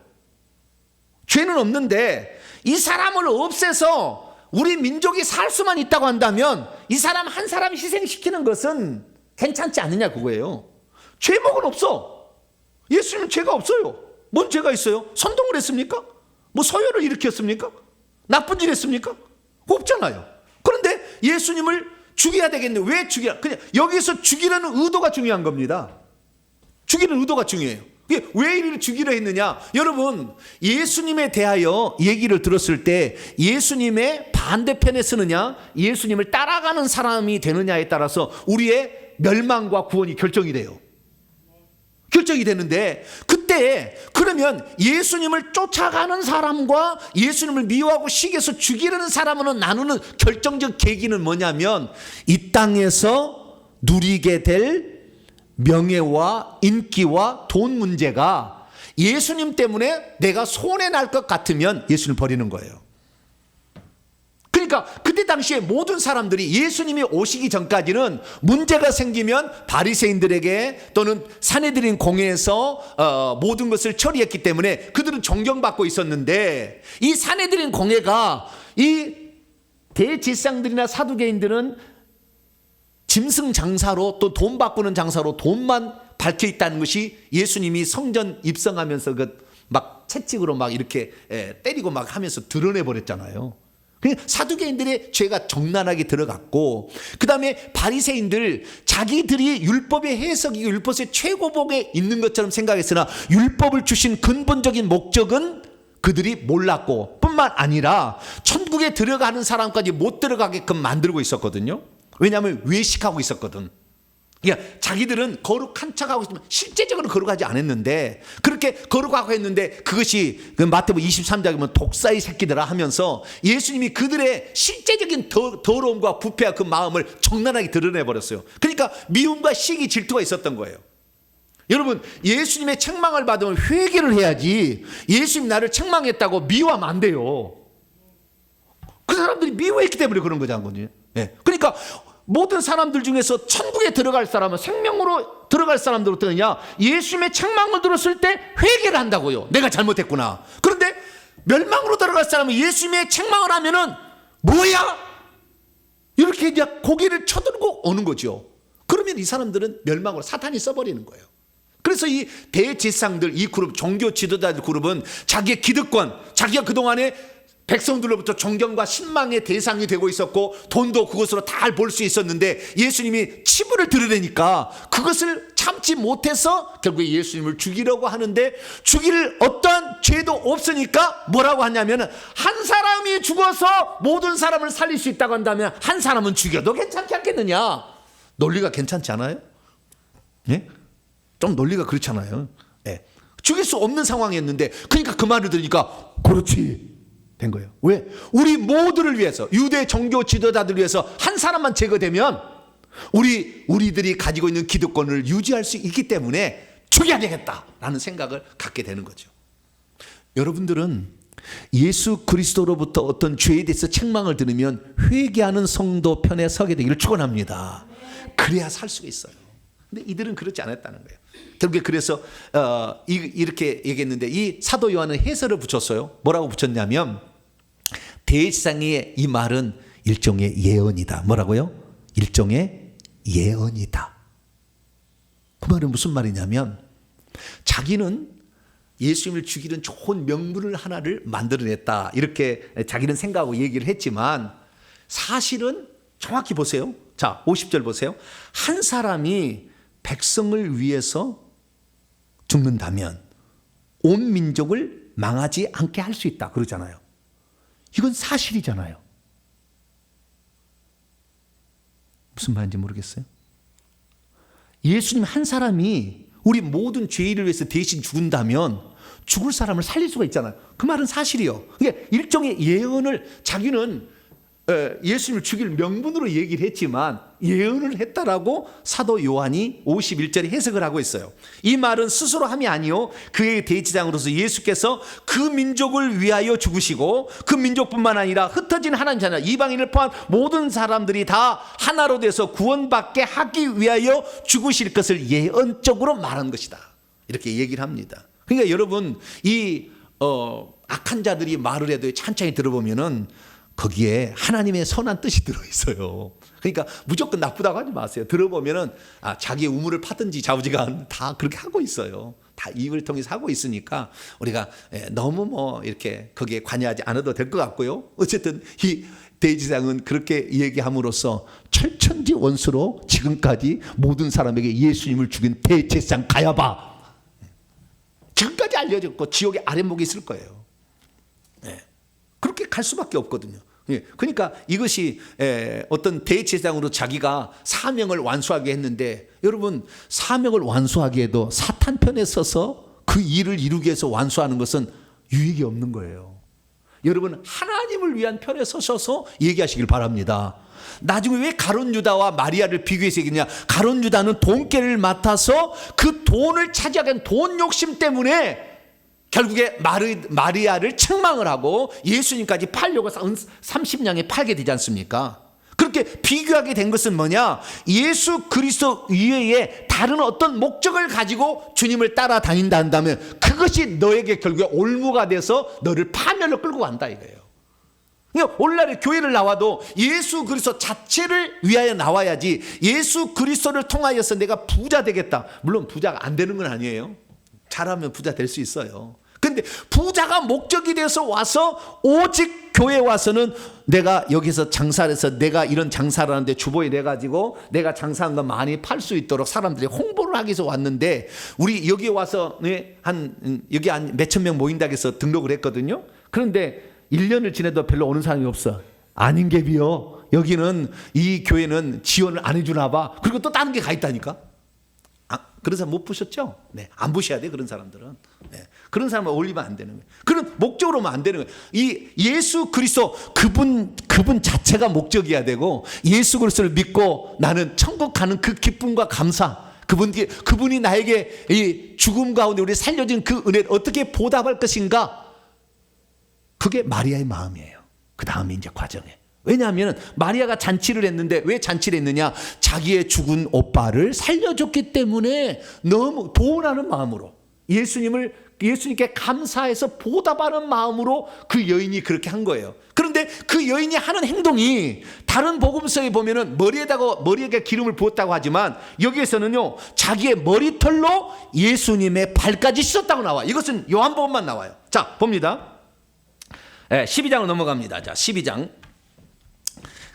죄는 없는데 이 사람을 없애서 우리 민족이 살 수만 있다고 한다면 이 사람 한 사람 희생시키는 것은 괜찮지 않느냐 그거예요. 죄목은 없어. 예수님은 죄가 없어요. 뭔 죄가 있어요? 선동을 했습니까? 뭐 서열을 일으켰습니까? 나쁜 일 했습니까? 없잖아요. 그런데 예수님을 죽여야 되겠는데 왜 죽여야? 그냥 여기서 죽이려는 의도가 중요한 겁니다. 죽이는 의도가 중요해요. 왜 이를 죽이려 했느냐? 여러분, 예수님에 대하여 얘기를 들었을 때 예수님의 반대편에 서느냐, 예수님을 따라가는 사람이 되느냐에 따라서 우리의 멸망과 구원이 결정이 돼요. 결정이 되는데 그때 그러면 예수님을 쫓아가는 사람과 예수님을 미워하고 시기해서 죽이려는 사람으로 나누는 결정적 계기는 뭐냐면 이 땅에서 누리게 될 명예와 인기와 돈 문제가 예수님 때문에 내가 손해날 것 같으면 예수님을 버리는 거예요. 그러니까 그때 당시에 모든 사람들이 예수님이 오시기 전까지는 문제가 생기면 바리새인들에게 또는 사내들인 공회에서 모든 것을 처리했기 때문에 그들은 존경받고 있었는데 이 사내들인 공회가 이 대제사장들이나 사두개인들은 짐승 장사로 또 돈 바꾸는 장사로 돈만 밝혀 있다는 것이 예수님이 성전 입성하면서 막 채찍으로 막 이렇게 때리고 막 하면서 드러내 버렸잖아요. 사두개인들의 죄가 적나라하게 들어갔고 그 다음에 바리새인들 자기들이 율법의 해석이 율법의 최고봉에 있는 것처럼 생각했으나 율법을 주신 근본적인 목적은 그들이 몰랐고 뿐만 아니라 천국에 들어가는 사람까지 못 들어가게끔 만들고 있었거든요. 왜냐하면 외식하고 있었거든. 그러니까 자기들은 거룩한 척하고 있으면 실제적으로 거룩하지 않았는데 그렇게 거룩하고 했는데 그것이 마태복음 23장에 보면 독사의 새끼들아 하면서 예수님이 그들의 실제적인 더러움과 부패와 그 마음을 적나라하게 드러내버렸어요. 그러니까 미움과 시기 질투가 있었던 거예요. 여러분, 예수님의 책망을 받으면 회개를 해야지 예수님 나를 책망했다고 미워하면 안 돼요. 그 사람들이 미워했기 때문에 그런 거지 않거든요. 예. 그러니까 모든 사람들 중에서 천국에 들어갈 사람은 생명으로 들어갈 사람들은 어떠느냐? 예수님의 책망을 들었을 때 회개를 한다고요. 내가 잘못했구나. 그런데 멸망으로 들어갈 사람은 예수님의 책망을 하면은 뭐야? 이렇게 이제 고개를 쳐들고 오는 거죠. 그러면 이 사람들은 멸망으로 사탄이 써버리는 거예요. 그래서 이 대제사장들 이 그룹 종교 지도자들 그룹은 자기의 기득권, 자기가 그동안에 백성들로부터 존경과 신망의 대상이 되고 있었고 돈도 그것으로 다 벌 수 있었는데 예수님이 치부를 드러내니까 그것을 참지 못해서 결국에 예수님을 죽이려고 하는데 죽일 어떠한 죄도 없으니까 뭐라고 하냐면 한 사람이 죽어서 모든 사람을 살릴 수 있다고 한다면 한 사람은 죽여도 괜찮지 않겠느냐? 논리가 괜찮지 않아요? 예? 좀 논리가 그렇잖아요. 예. 죽일 수 없는 상황이었는데 그러니까 그 말을 들으니까 그렇지 된 거예요. 왜? 우리 모두를 위해서 유대 종교 지도자들을 위해서 한 사람만 제거되면 우리들이 가지고 있는 기득권을 유지할 수 있기 때문에 죽여야 되겠다라는 생각을 갖게 되는 거죠. 여러분들은 예수 그리스도로부터 어떤 죄에 대해서 책망을 들으면 회개하는 성도 편에 서게 되기를 축원합니다. 그래야 살 수가 있어요. 근데 이들은 그렇지 않았다는 거예요. 결국에 그래서 이렇게 얘기했는데 이 사도 요한은 해설을 붙였어요. 뭐라고 붙였냐면 대제사장의 이 말은 일종의 예언이다. 뭐라고요? 일종의 예언이다. 그 말은 무슨 말이냐면 자기는 예수님을 죽이는 좋은 명분을 하나를 만들어냈다. 이렇게 자기는 생각하고 얘기를 했지만 사실은 정확히 보세요. 자, 50절 보세요. 한 사람이 백성을 위해서 죽는다면 온 민족을 망하지 않게 할 수 있다. 그러잖아요. 이건 사실이잖아요. 무슨 말인지 모르겠어요. 예수님 한 사람이 우리 모든 죄를 위해서 대신 죽는다면 죽을 사람을 살릴 수가 있잖아요. 그 말은 사실이요. 이게 일종의 예언을 자기는 예수님을 죽일 명분으로 얘기를 했지만 예언을 했다라고 사도 요한이 51절에 해석을 하고 있어요. 이 말은 스스로 함이 아니요 그의 대제사장으로서 예수께서 그 민족을 위하여 죽으시고 그 민족뿐만 아니라 흩어진 하나님 자녀 이방인을 포함한 모든 사람들이 다 하나로 돼서 구원받게 하기 위하여 죽으실 것을 예언적으로 말한 것이다, 이렇게 얘기를 합니다. 그러니까 여러분, 이 악한 자들이 말을 해도 찬찬히 들어보면은 거기에 하나님의 선한 뜻이 들어있어요. 그러니까 무조건 나쁘다고 하지 마세요. 들어보면은 자기의 우물을 파든지 좌우지간 다 그렇게 하고 있어요. 다 입을 통해서 하고 있으니까 우리가 너무 이렇게 거기에 관여하지 않아도 될 것 같고요. 어쨌든 이 대제사장은 그렇게 얘기함으로써 철천지 원수로 지금까지 모든 사람에게 예수님을 죽인 대제사장 가야바, 지금까지 알려졌고 지옥의 아랫목에 있을 거예요. 그렇게 갈 수밖에 없거든요. 그러니까 이것이 어떤 대제사장으로 자기가 사명을 완수하게 했는데, 여러분, 사명을 완수하게 해도 사탄 편에 서서 그 일을 이루기 위해서 완수하는 것은 유익이 없는 거예요. 여러분, 하나님을 위한 편에 서셔서 얘기하시길 바랍니다. 나중에 왜 가룟 유다와 마리아를 비교해서 얘기했냐? 가룟 유다는 돈깨를 맡아서 그 돈을 차지하기 위한 돈 욕심 때문에 결국에 마리아를 책망을 하고 예수님까지 팔려고 30냥에 팔게 되지 않습니까? 그렇게 비교하게 된 것은 뭐냐? 예수 그리스도 이외에 다른 어떤 목적을 가지고 주님을 따라다닌다 한다면 그것이 너에게 결국에 올무가 돼서 너를 파멸로 끌고 간다 이거예요. 그러니까 오늘날 교회를 나와도 예수 그리스도 자체를 위하여 나와야지, 예수 그리스도를 통하여서 내가 부자 되겠다. 물론 부자가 안 되는 건 아니에요. 잘하면 부자 될 수 있어요. 근데 부자가 목적이 돼서 와서 오직 교회에 와서는 내가 여기서 장사를 해서 내가 이런 장사를 하는데 주보에 내가지고 내가 장사한 거 많이 팔 수 있도록 사람들이 홍보를 하기 위해서 왔는데, 우리 여기에 와서 여기 한 몇천 명 모인다고 해서 등록을 했거든요. 그런데 1년을 지내도 별로 오는 사람이 없어. 아닌 게 비요. 여기는 이 교회는 지원을 안 해주나 봐. 그리고 또 다른 게 가 있다니까. 그런 사람 못 보셨죠? 네, 안 보셔야 돼, 그런 사람들은. 네, 그런 사람은 어울리면 안 되는 거예요. 그런 목적으로만 안 되는 거예요. 이 예수 그리스도 그분 자체가 목적이어야 되고, 예수 그리스도를 믿고 나는 천국 가는 그 기쁨과 감사, 그분이 나에게 이 죽음 가운데 우리 살려진 그 은혜를 어떻게 보답할 것인가, 그게 마리아의 마음이에요. 그 다음에 이제 과정에. 왜냐하면 마리아가 잔치를 했는데, 왜 잔치를 했느냐? 자기의 죽은 오빠를 살려줬기 때문에 너무 도운하는 마음으로, 예수님께 감사해서 보답하는 마음으로 그 여인이 그렇게 한 거예요. 그런데 그 여인이 하는 행동이 다른 복음서에 보면은 머리에 기름을 부었다고 하지만, 여기에서는요 자기의 머리털로 예수님의 발까지 씻었다고 나와. 이것은 요한복음만 나와요. 자, 봅니다. 12장으로 넘어갑니다. 자, 12장.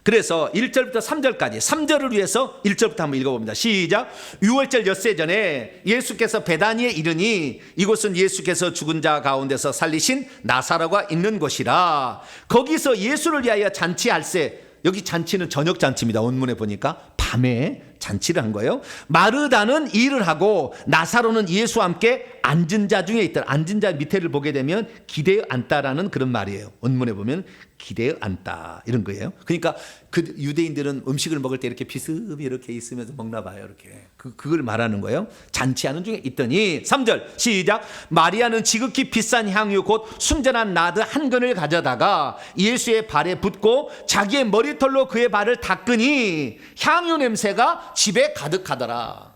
그래서 1절부터 3절까지, 3절을 위해서 1절부터 한번 읽어봅니다. 시작. 6월절 엿새 전에 예수께서 베다니에 이르니 이곳은 예수께서 죽은 자 가운데서 살리신 나사로가 있는 곳이라. 거기서 예수를 위하여 잔치할세. 여기 잔치는 저녁 잔치입니다. 원문에 보니까 밤에 잔치를 한 거예요. 마르다는 일을 하고 나사로는 예수와 함께 앉은 자 중에 있다. 앉은 자 밑에를 보게 되면 기대어 앉다라는 그런 말이에요. 원문에 보면 기대어 앉다 이런 거예요. 그러니까 그 유대인들은 음식을 먹을 때 이렇게 비스듬히 이렇게 있으면서 먹나 봐요. 이렇게 그걸 말하는 거예요. 잔치하는 중에 있더니 3절 시작. 마리아는 지극히 비싼 향유 곧 순전한 나드 한 근을 가져다가 예수의 발에 붓고 자기의 머리털로 그의 발을 닦으니 향유 냄새가 집에 가득하더라.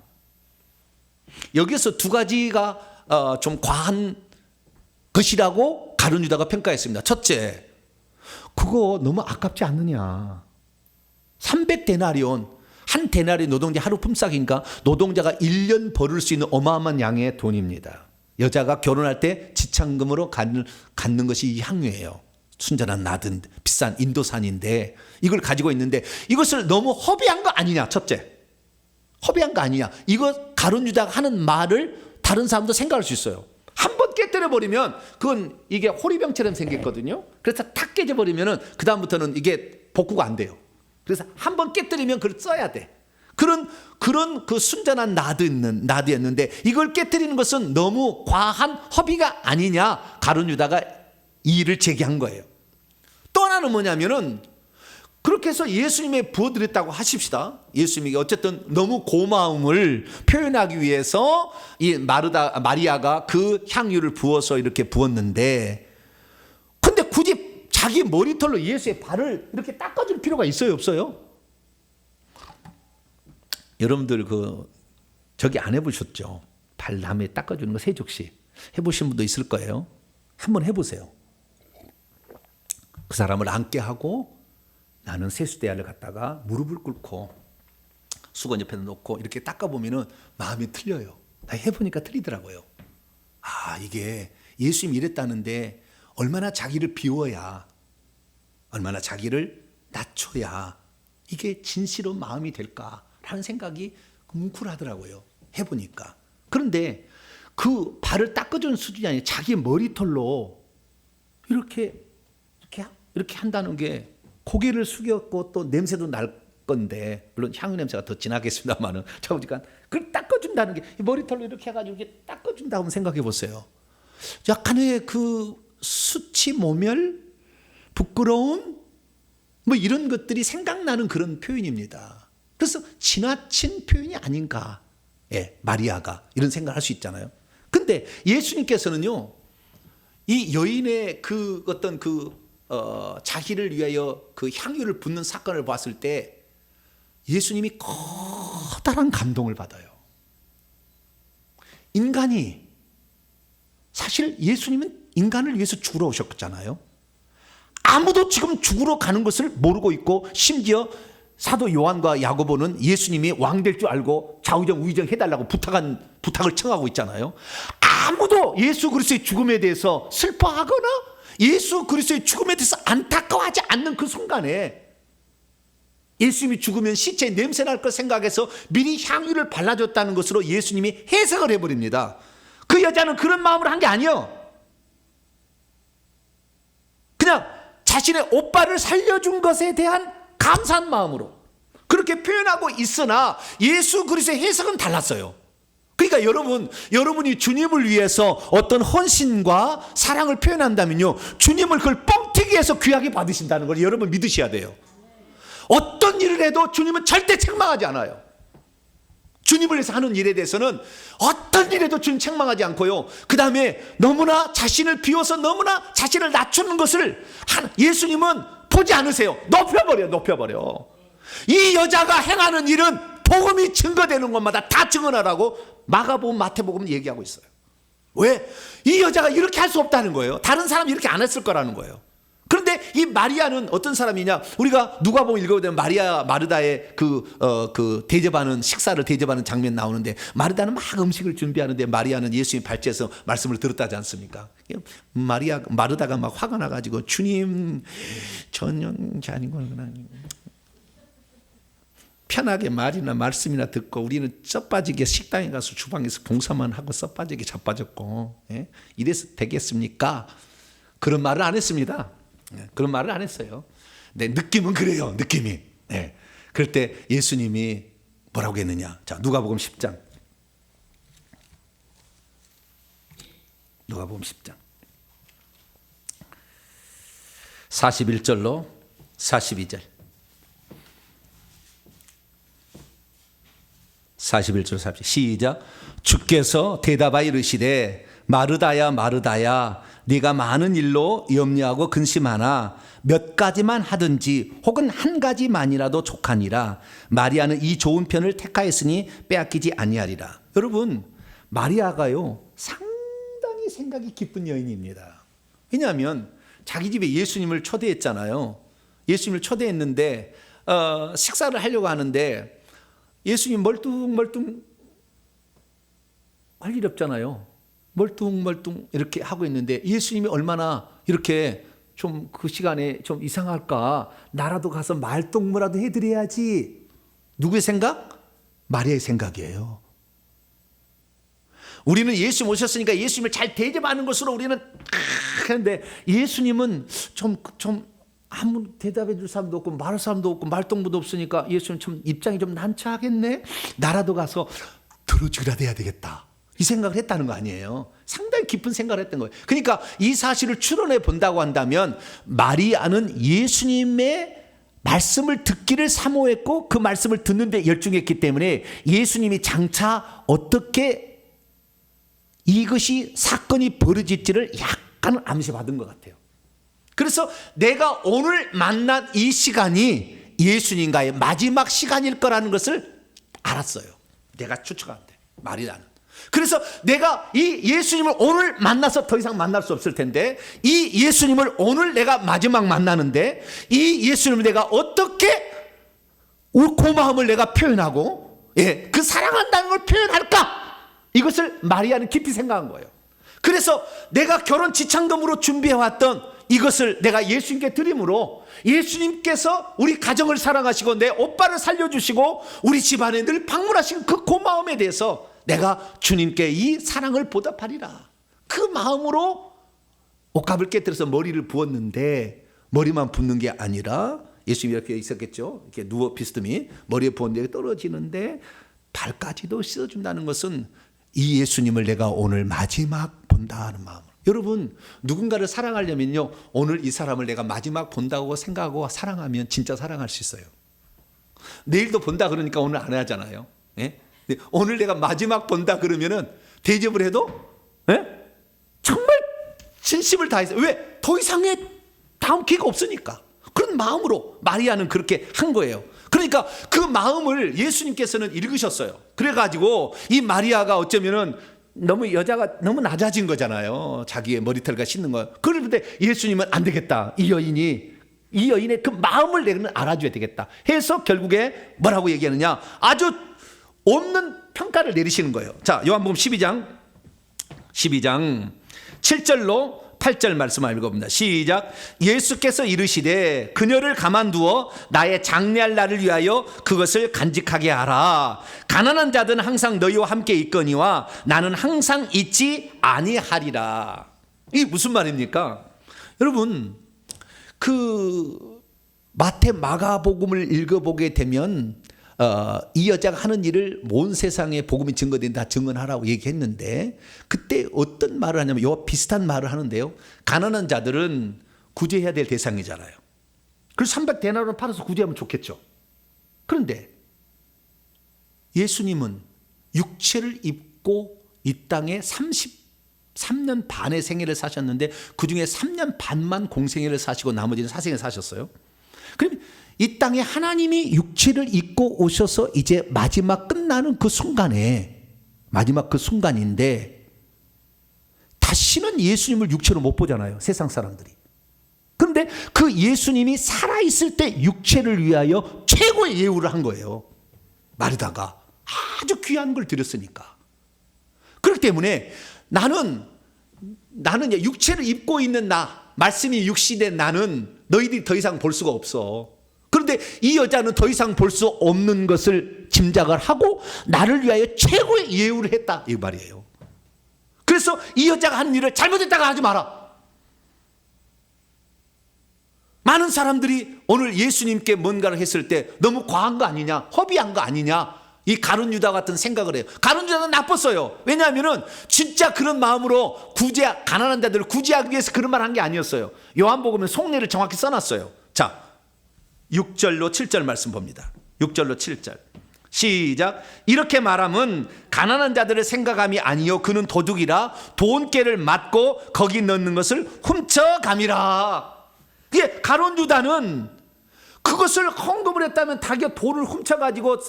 여기서 두 가지가 좀 과한 것이라고 가룟 유다가 평가했습니다. 첫째, 그거 너무 아깝지 않느냐. 300데나리온, 한 데나리 노동자 하루 품삯인가, 노동자가 1년 벌을 수 있는 어마어마한 양의 돈입니다. 여자가 결혼할 때 지참금으로 갖는 것이 이 향유예요. 순전한 나든 비싼 인도산인데 이걸 가지고 있는데 이것을 너무 허비한 거 아니냐. 첫째, 허비한 거 아니냐. 이거 가룟 유다가 하는 말을 다른 사람도 생각할 수 있어요. 한 번 깨뜨려 버리면 그건 이게 호리병처럼 생겼거든요. 그래서 탁 깨져 버리면은 그 다음부터는 이게 복구가 안 돼요. 그래서 한 번 깨뜨리면 그걸 써야 돼. 그런 그 순전한 나드였는데 이걸 깨뜨리는 것은 너무 과한 허비가 아니냐. 가룟 유다가 이 일을 제기한 거예요. 또 하나는 뭐냐면은 그렇게 해서 예수님에 부어드렸다고 하십시다. 예수님에게 어쨌든 너무 고마움을 표현하기 위해서 이 마리아가 그 향유를 부어서 이렇게 부었는데, 근데 굳이 자기 머리털로 예수의 발을 이렇게 닦아줄 필요가 있어요, 없어요? 여러분들 저기 안 해보셨죠? 발 남에 닦아주는 거 세족시 해보신 분도 있을 거예요. 한번 해보세요. 그 사람을 앉게 하고 나는 세수대야를 갖다가 무릎을 꿇고 수건 옆에 놓고 이렇게 닦아보면은 마음이 틀려요. 나 해보니까 틀리더라고요. 아, 이게 예수님이 이랬다는데 얼마나 자기를 비워야, 얼마나 자기를 낮춰야 이게 진실한 마음이 될까라는 생각이 뭉클하더라고요. 해보니까. 그런데 그 발을 닦아주는 수준이 아니라 자기 머리털로 이렇게 한다는 게, 고개를 숙였고 또 냄새도 날 건데, 물론 향유 냄새가 더 진하겠습니다만은, 잠깐 그걸 닦아준다는 게, 머리털로 이렇게 해가지고 이렇게 닦아준다고 생각해 보세요. 약간의 그 수치, 모멸, 부끄러움, 뭐 이런 것들이 생각나는 그런 표현입니다. 그래서 지나친 표현이 아닌가, 마리아가 이런 생각을 할 수 있잖아요. 근데 예수님께서는요, 이 여인의 그 어떤 자기를 위하여 그 향유를 붓는 사건을 봤을 때 예수님이 커다란 감동을 받아요. 인간이, 사실 예수님은 인간을 위해서 죽으러 오셨잖아요. 아무도 지금 죽으러 가는 것을 모르고 있고, 심지어 사도 요한과 야고보는 예수님이 왕 될 줄 알고 좌우정 우의정 해달라고 부탁을 청하고 있잖아요. 아무도 예수 그리스도의 죽음에 대해서 슬퍼하거나 예수 그리스도의 죽음에 대해서 안타까워하지 않는 그 순간에, 예수님이 죽으면 시체에 냄새 날 것 생각해서 미리 향유를 발라줬다는 것으로 예수님이 해석을 해버립니다. 그 여자는 그런 마음으로 한 게 아니에요. 그냥 자신의 오빠를 살려준 것에 대한 감사한 마음으로 그렇게 표현하고 있으나 예수 그리스도의 해석은 달랐어요. 그러니까 여러분이 주님을 위해서 어떤 헌신과 사랑을 표현한다면요, 주님을 그걸 뻥튀기 해서 귀하게 받으신다는 걸 여러분 믿으셔야 돼요. 어떤 일을 해도 주님은 절대 책망하지 않아요. 주님을 위해서 하는 일에 대해서는 어떤 일에도 주님 책망하지 않고요, 그 다음에 너무나 자신을 비워서 너무나 자신을 낮추는 것을 예수님은 보지 않으세요. 높여버려. 이 여자가 행하는 일은 복음이 증거되는 것마다 다 증언하라고 마가복음, 마태복음은 얘기하고 있어요. 왜? 이 여자가 이렇게 할 수 없다는 거예요. 다른 사람이 이렇게 안 했을 거라는 거예요. 그런데 이 마리아는 어떤 사람이냐? 우리가 누가복음 읽어보면 마르다의 식사를 대접하는 장면 나오는데, 마르다는 막 음식을 준비하는데 마리아는 예수님 발제해서 말씀을 들었다지 않습니까? 마르다가 막 화가 나가지고, 주님, 저녁 아니고 그냥 편하게 말씀이나 듣고 우리는 써빠지게 식당에 가서 주방에서 봉사만 하고 써빠지게 자빠졌고, 이래서 되겠습니까? 그런 말을 안 했습니다. 그런 말을 안 했어요. 네, 느낌은 그래요. 느낌이. 네. 그럴 때 예수님이 뭐라고 했느냐? 자, 누가복음 10장. 누가복음 10장. 41절로 42절. 41절 42절. 시작. 주께서 대답하여 이르시되, 마르다야 마르다야, 네가 많은 일로 염려하고 근심하나 몇 가지만 하든지 혹은 한 가지만이라도 족하니라. 마리아는 이 좋은 편을 택하였으니 빼앗기지 아니하리라. 여러분, 마리아가요 상당히 생각이 깊은 여인입니다. 왜냐하면 자기 집에 예수님을 초대했잖아요. 예수님을 초대했는데 식사를 하려고 하는데 예수님 멀뚱멀뚱 할 일 없잖아요. 멀뚱멀뚱 이렇게 하고 있는데 예수님이 얼마나 이렇게 좀 그 시간에 좀 이상할까, 나라도 가서 말동무라도 해드려야지. 누구의 생각? 마리아의 생각이에요. 우리는 예수님 오셨으니까 예수님을 잘 대접하는 것으로 우리는 하는데, 예수님은 좀 아무 대답해 줄 사람도 없고 말할 사람도 없고 말동무도 없으니까 예수님 참 입장이 좀 난처하겠네. 나라도 가서 들어주기라도 해야 되겠다, 이 생각을 했다는 거 아니에요. 상당히 깊은 생각을 했던 거예요. 그러니까 이 사실을 추론해 본다고 한다면, 마리아는 예수님의 말씀을 듣기를 사모했고 그 말씀을 듣는데 열중했기 때문에 예수님이 장차 어떻게 이것이 사건이 벌어질지를 약간 암시받은 것 같아요. 그래서 내가 오늘 만난 이 시간이 예수님과의 마지막 시간일 거라는 것을 알았어요. 내가 추측하는데 말이 나는. 그래서 내가 이 예수님을 오늘 만나서 더 이상 만날 수 없을 텐데 이 예수님을 오늘 내가 마지막 만나는데 이 예수님을 내가 어떻게 고마움을 내가 표현하고 그 사랑한다는 걸 표현할까? 이것을 마리아는 깊이 생각한 거예요. 그래서 내가 결혼 지창금으로 준비해왔던 이것을 내가 예수님께 드림으로 예수님께서 우리 가정을 사랑하시고 내 오빠를 살려주시고 우리 집안에 늘 방문하시는 그 고마움에 대해서 내가 주님께 이 사랑을 보답하리라. 그 마음으로 옷값을 깨뜨려서 머리를 부었는데 머리만 붓는 게 아니라 예수님이 이렇게 있었겠죠. 이렇게 누워 비스듬히 머리에 부었는데 떨어지는데 발까지도 씻어준다는 것은 이 예수님을 내가 오늘 마지막 본다 하는 마음. 여러분 누군가를 사랑하려면요 오늘 이 사람을 내가 마지막 본다고 생각하고 사랑하면 진짜 사랑할 수 있어요. 내일도 본다 그러니까 오늘 안 하잖아요. 오늘 내가 마지막 본다 그러면은 대접을 해도 정말 진심을 다해서 왜? 더 이상의 다음 기회가 없으니까 그런 마음으로 마리아는 그렇게 한 거예요. 그러니까 그 마음을 예수님께서는 읽으셨어요. 그래가지고 이 마리아가 어쩌면은 너무 여자가 너무 낮아진 거잖아요. 자기의 머리털과 씻는 거. 그런데 예수님은 안 되겠다. 이 여인의 그 마음을 내는 알아줘야 되겠다. 해서 결국에 뭐라고 얘기하느냐? 아주 없는 평가를 내리시는 거예요. 자, 요한복음 12장 7절로 8절 말씀을 읽어봅니다. 시작. 예수께서 이르시되 그녀를 가만두어 나의 장례할 날을 위하여 그것을 간직하게 하라. 가난한 자들은 항상 너희와 함께 있거니와 나는 항상 있지 아니하리라. 이게 무슨 말입니까? 여러분 그 마태 마가복음을 읽어보게 되면 이 여자가 하는 일을 온 세상에 복음이 증거된다 증언하라고 얘기했는데 그때 어떤 말을 하냐면 요 비슷한 말을 하는데요. 가난한 자들은 구제해야 될 대상이잖아요. 그래서 300데나리온 팔아서 구제하면 좋겠죠. 그런데 예수님은 육체를 입고 이 땅에 33년 반의 생애를 사셨는데 그중에 3년 반만 공생애를 사시고 나머지는 사생애 사셨어요. 그럼 이 땅에 하나님이 육체를 입고 오셔서 이제 마지막 끝나는 그 순간에 마지막 그 순간인데 다시는 예수님을 육체로 못 보잖아요. 세상 사람들이. 그런데 그 예수님이 살아있을 때 육체를 위하여 최고의 예우를 한 거예요. 마르다가 아주 귀한 걸 드렸으니까. 그렇기 때문에 나는 육체를 입고 있는 나, 말씀이 육신된 나는 너희들이 더 이상 볼 수가 없어. 그런데 이 여자는 더 이상 볼 수 없는 것을 짐작을 하고 나를 위하여 최고의 예우를 했다 이 말이에요. 그래서 이 여자가 하는 일을 잘못했다가 하지 마라. 많은 사람들이 오늘 예수님께 뭔가를 했을 때 너무 과한 거 아니냐, 허비한 거 아니냐, 이 가룟 유다 같은 생각을 해요. 가룟 유다는 나빴어요. 왜냐하면은 진짜 그런 마음으로 가난한 자들을 구제하기 위해서 그런 말 한 게 아니었어요. 요한복음은 속내를 정확히 써놨어요. 자, 6절로 7절 말씀 봅니다. 6절로 7절 시작. 이렇게 말하면 가난한 자들을 생각함이 아니요 그는 도둑이라 돈깨를 맞고 거기 넣는 것을 훔쳐감이라. 이게 가룟 유다는 그것을 헌금을 했다면 자기가 돈을 훔쳐가지고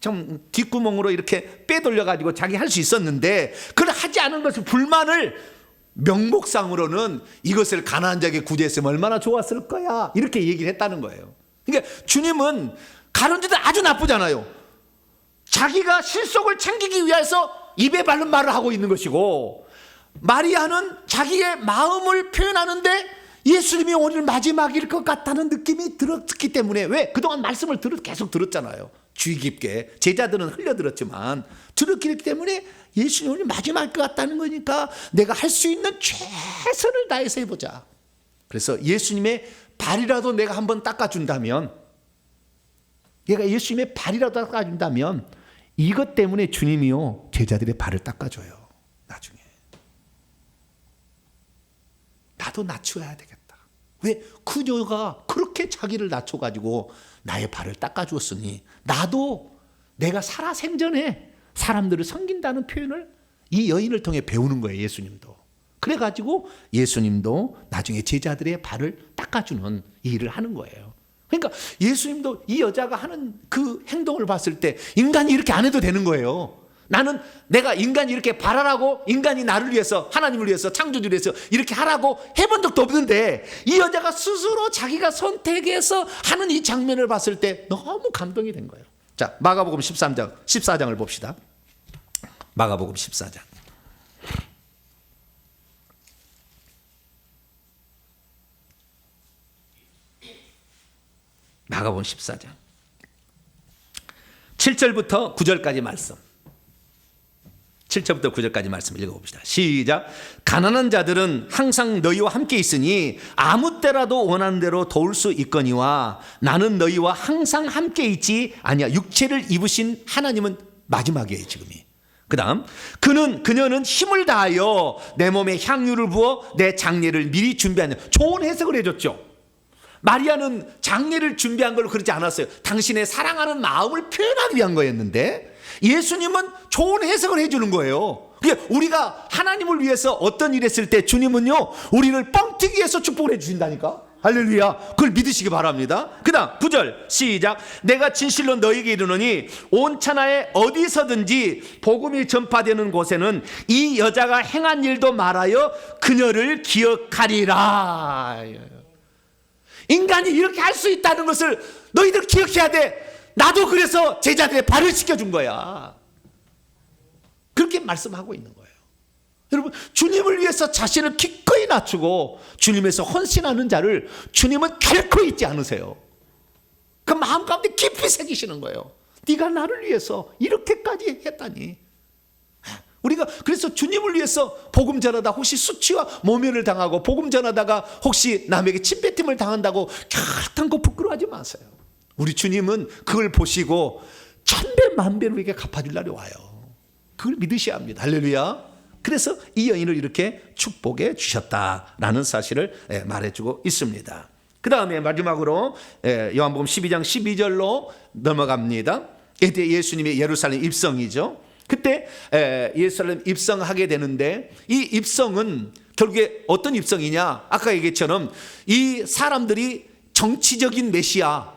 좀 뒷구멍으로 이렇게 빼돌려가지고 자기 할 수 있었는데 그걸 하지 않은 것을 불만을 명목상으로는 이것을 가난한 자에게 구제했으면 얼마나 좋았을 거야 이렇게 얘기를 했다는 거예요. 그러니까 주님은 가룟 유다 아주 나쁘잖아요. 자기가 실속을 챙기기 위해서 입에 바른 말을 하고 있는 것이고 마리아는 자기의 마음을 표현하는데 예수님이 오늘 마지막일 것 같다는 느낌이 들었기 때문에 왜? 그동안 말씀을 계속 들었잖아요. 주의 깊게 제자들은 흘려들었지만 들었기 때문에 예수님이 오늘 마지막일 것 같다는 거니까 내가 할 수 있는 최선을 다해서 해보자. 그래서 예수님의 발이라도 내가 한번 닦아준다면 얘가 예수님의 발이라도 닦아준다면 이것 때문에 주님이요 제자들의 발을 닦아줘요. 나중에 나도 낮추어야 되겠다. 왜? 그녀가 그렇게 자기를 낮춰가지고 나의 발을 닦아주었으니 나도 내가 살아 생전에 사람들을 섬긴다는 표현을 이 여인을 통해 배우는 거예요. 예수님도. 그래가지고 예수님도 나중에 제자들의 발을 닦아주는 이 일을 하는 거예요. 그러니까 예수님도 이 여자가 하는 그 행동을 봤을 때 인간이 이렇게 안 해도 되는 거예요. 내가 인간이 이렇게 바라라고, 인간이 나를 위해서, 하나님을 위해서, 창조주를 위해서 이렇게 하라고 해본 적도 없는데 이 여자가 스스로 자기가 선택해서 하는 이 장면을 봤을 때 너무 감동이 된 거예요. 자, 마가복음 14장을 봅시다. 마가복음 14장. 마가복음 14장 7절부터 9절까지 말씀. 7절부터 9절까지 말씀 읽어봅시다. 시작. 가난한 자들은 항상 너희와 함께 있으니 아무 때라도 원하는 대로 도울 수 있거니와 나는 너희와 항상 함께 있지 아니야. 육체를 입으신 하나님은 마지막이에요, 지금이. 그 다음, 그녀는 힘을 다하여 내 몸에 향유를 부어 내 장례를 미리 준비하는, 좋은 해석을 해줬죠. 마리아는 장례를 준비한 걸 그러지 않았어요. 당신의 사랑하는 마음을 표현하기 위한 거였는데 예수님은 좋은 해석을 해주는 거예요. 우리가 하나님을 위해서 어떤 일 했을 때 주님은요, 우리를 뻥튀기 위해서 축복을 해주신다니까. 할렐루야. 그걸 믿으시기 바랍니다. 그 다음 9절 시작. 내가 진실로 너희에게 이르노니 온 천하에 어디서든지 복음이 전파되는 곳에는 이 여자가 행한 일도 말하여 그녀를 기억하리라. 인간이 이렇게 할 수 있다는 것을 너희들 기억해야 돼. 나도 그래서 제자들의 발을 씻겨준 거야. 그렇게 말씀하고 있는 거예요. 여러분, 주님을 위해서 자신을 기꺼이 낮추고 주님에서 헌신하는 자를 주님은 결코 잊지 않으세요. 그 마음 가운데 깊이 새기시는 거예요. 네가 나를 위해서 이렇게까지 했다니. 우리가 그래서 주님을 위해서 복음 전하다 혹시 수치와 모면을 당하고 복음 전하다가 혹시 남에게 침뱉음을 당한다고 결단코 부끄러워하지 마세요. 우리 주님은 그걸 보시고 천배 만배로 우리에게 갚아줄 날이 와요. 그걸 믿으셔야 합니다. 할렐루야. 그래서 이 여인을 이렇게 축복해 주셨다라는 사실을 말해주고 있습니다. 그 다음에 마지막으로 요한복음 12장 12절로 넘어갑니다. 이때 예수님의 예루살렘 입성이죠. 그때 예루살렘 입성하게 되는데 이 입성은 결국에 어떤 입성이냐, 아까 얘기처럼 이 사람들이 정치적인 메시아,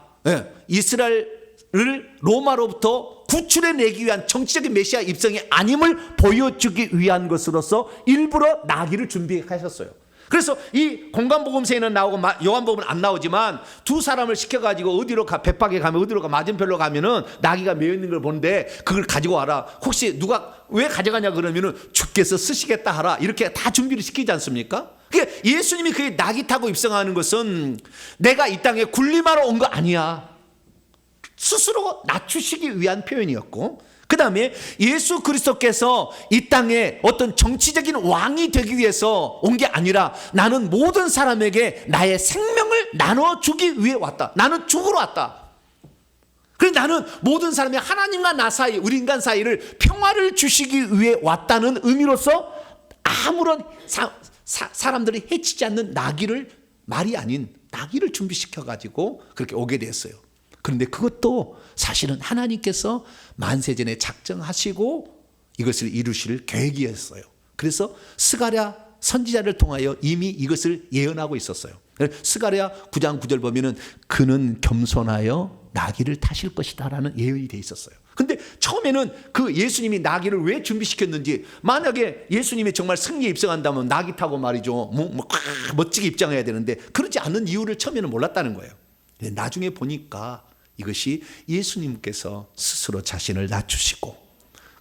이스라엘을 로마로부터 구출해내기 위한 정치적인 메시아 입성이 아님을 보여주기 위한 것으로서 일부러 나귀를 준비하셨어요. 그래서 이 공간복음서에는 나오고 요한복음은 안 나오지만 두 사람을 시켜가지고 어디로 배박에 가면 어디로 맞은편로 가면은 나귀가 매여 있는 걸 보는데 그걸 가지고 와라. 혹시 누가 왜 가져가냐 그러면은 주께서 쓰시겠다 하라. 이렇게 다 준비를 시키지 않습니까? 그러니까 예수님이 그 나귀 타고 입성하는 것은 내가 이 땅에 군림하러 온 거 아니야. 스스로 낮추시기 위한 표현이었고, 그 다음에 예수 그리스도께서 이 땅에 어떤 정치적인 왕이 되기 위해서 온 게 아니라 나는 모든 사람에게 나의 생명을 나눠주기 위해 왔다. 나는 죽으러 왔다. 그래서 나는 모든 사람이 하나님과 나 사이, 우리 인간 사이를 평화를 주시기 위해 왔다는 의미로서 아무런 사람들이 해치지 않는 나귀를, 말이 아닌 나귀를 준비시켜가지고 그렇게 오게 됐어요. 그런데 그것도 사실은 하나님께서 만세전에 작정하시고 이것을 이루실 계획이었어요. 그래서 스가랴 선지자를 통하여 이미 이것을 예언하고 있었어요. 스가랴 9장 9절 보면은 그는 겸손하여 나귀를 타실 것이다 라는 예언이 돼 있었어요. 근데 처음에는 그 예수님이 나귀를 왜 준비시켰는지, 만약에 예수님이 정말 승리에 입성한다면 나귀 타고 말이죠, 멋지게 입장해야 되는데 그러지 않는 이유를 처음에는 몰랐다는 거예요. 나중에 보니까 이것이 예수님께서 스스로 자신을 낮추시고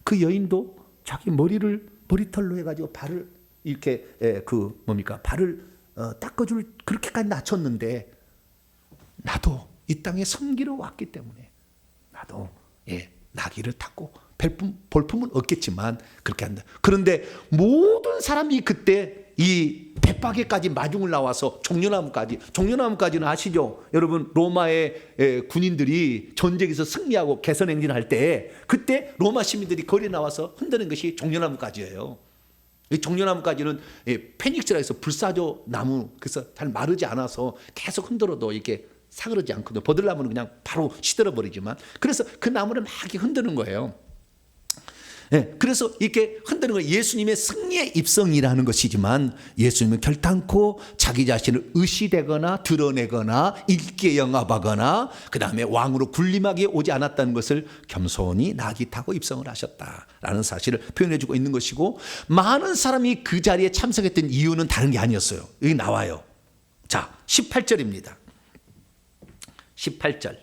그 여인도 자기 머리털로 해가지고 발을 이렇게 발을 닦아줄 그렇게까지 낮췄는데 나도 이 땅에 섬기러 왔기 때문에 나도 나귀를 타고 볼품은 없겠지만 그렇게 한다. 그런데 모든 사람이 그때 이 벳바게까지 마중을 나와서 종려나무까지는 아시죠? 여러분, 로마의 군인들이 전쟁에서 승리하고 개선행진할 때 그때 로마 시민들이 거리에 나와서 흔드는 것이 종려나무까지예요. 이 종려나무까지는 페닉스라 해서 불사조 나무, 그래서 잘 마르지 않아서 계속 흔들어도 이렇게 사그러지 않거든요. 버들나무는 그냥 바로 시들어 버리지만, 그래서 그 나무를 막 이렇게 흔드는 거예요. 그래서 이렇게 흔드는 건 예수님의 승리의 입성이라는 것이지만, 예수님은 결단코 자기 자신을 의시되거나 드러내거나 인기에 영합하거나 그 다음에 왕으로 군림하게 오지 않았다는 것을 겸손히 낙이 타고 입성을 하셨다라는 사실을 표현해 주고 있는 것이고, 많은 사람이 그 자리에 참석했던 이유는 다른 게 아니었어요. 여기 나와요. 자, 18절입니다. 18절.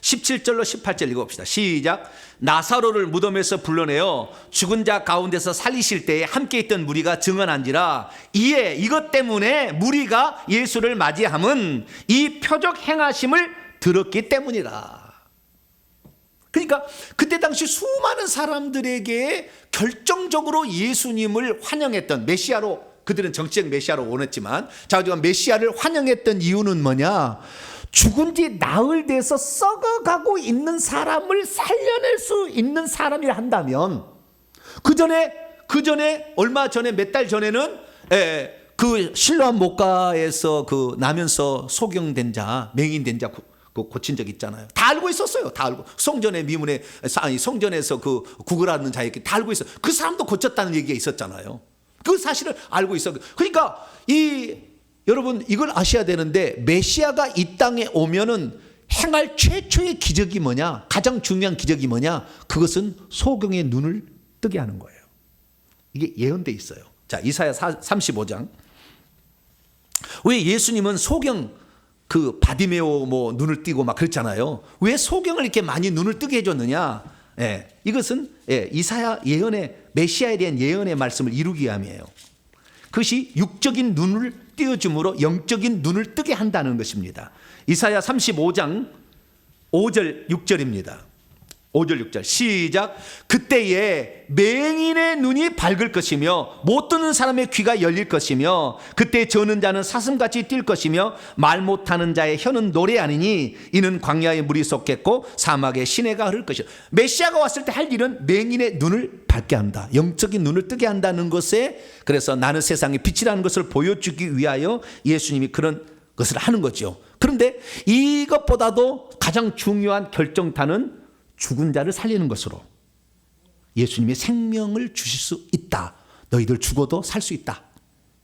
17절로 18절 읽어봅시다. 시작. 나사로를 무덤에서 불러내어 죽은 자 가운데서 살리실 때에 함께 있던 무리가 증언한지라. 이에 이것 때문에 무리가 예수를 맞이함은 이 표적 행하심을 들었기 때문이라. 그러니까 그때 당시 수많은 사람들에게 결정적으로 예수님을 환영했던 메시아로, 그들은 정치적 메시아로 원했지만, 자, 우리가 메시아를 환영했던 이유는 뭐냐? 죽은 지 나흘 돼서 썩어가고 있는 사람을 살려낼 수 있는 사람이라 한다면, 그 전에 얼마 전에 몇 달 전에는 그 실로암 목가에서 그 나면서 소경된 자, 맹인된 자 고친 적 있잖아요. 다 알고 있었어요. 다 알고. 성전의 미문에, 성전에서 그 구걸하는 자에게 다 알고 있어요. 그 사람도 고쳤다는 얘기가 있었잖아요. 그 사실을 알고 있어. 그러니까 여러분 이걸 아셔야 되는데, 메시아가 이 땅에 오면은 행할 최초의 기적이 뭐냐? 가장 중요한 기적이 뭐냐? 그것은 소경의 눈을 뜨게 하는 거예요. 이게 예언돼 있어요. 자, 이사야 35장. 왜 예수님은 소경 그 바디메오 뭐 눈을 띄고 막 그랬잖아요. 왜 소경을 이렇게 많이 눈을 뜨게 해줬느냐? 이것은 이사야 예언의, 메시아에 대한 예언의 말씀을 이루기 위함이에요. 그것이 육적인 눈을 띄워줌으로 영적인 눈을 뜨게 한다는 것입니다. 이사야 35장 5절 6절입니다. 5절 6절 시작. 그때에 맹인의 눈이 밝을 것이며 못 듣는 사람의 귀가 열릴 것이며, 그때 저는 자는 사슴같이 뛸 것이며 말 못하는 자의 혀는 노래하니니 이는 광야의 물이 솟겠고 사막의 시내가 흐를 것이요. 메시아가 왔을 때 할 일은 맹인의 눈을 밝게 한다, 영적인 눈을 뜨게 한다는 것에, 그래서 나는 세상의 빛이라는 것을 보여주기 위하여 예수님이 그런 것을 하는 거죠. 그런데 이것보다도 가장 중요한 결정타는 죽은 자를 살리는 것으로, 예수님의 생명을 주실 수 있다, 너희들 죽어도 살 수 있다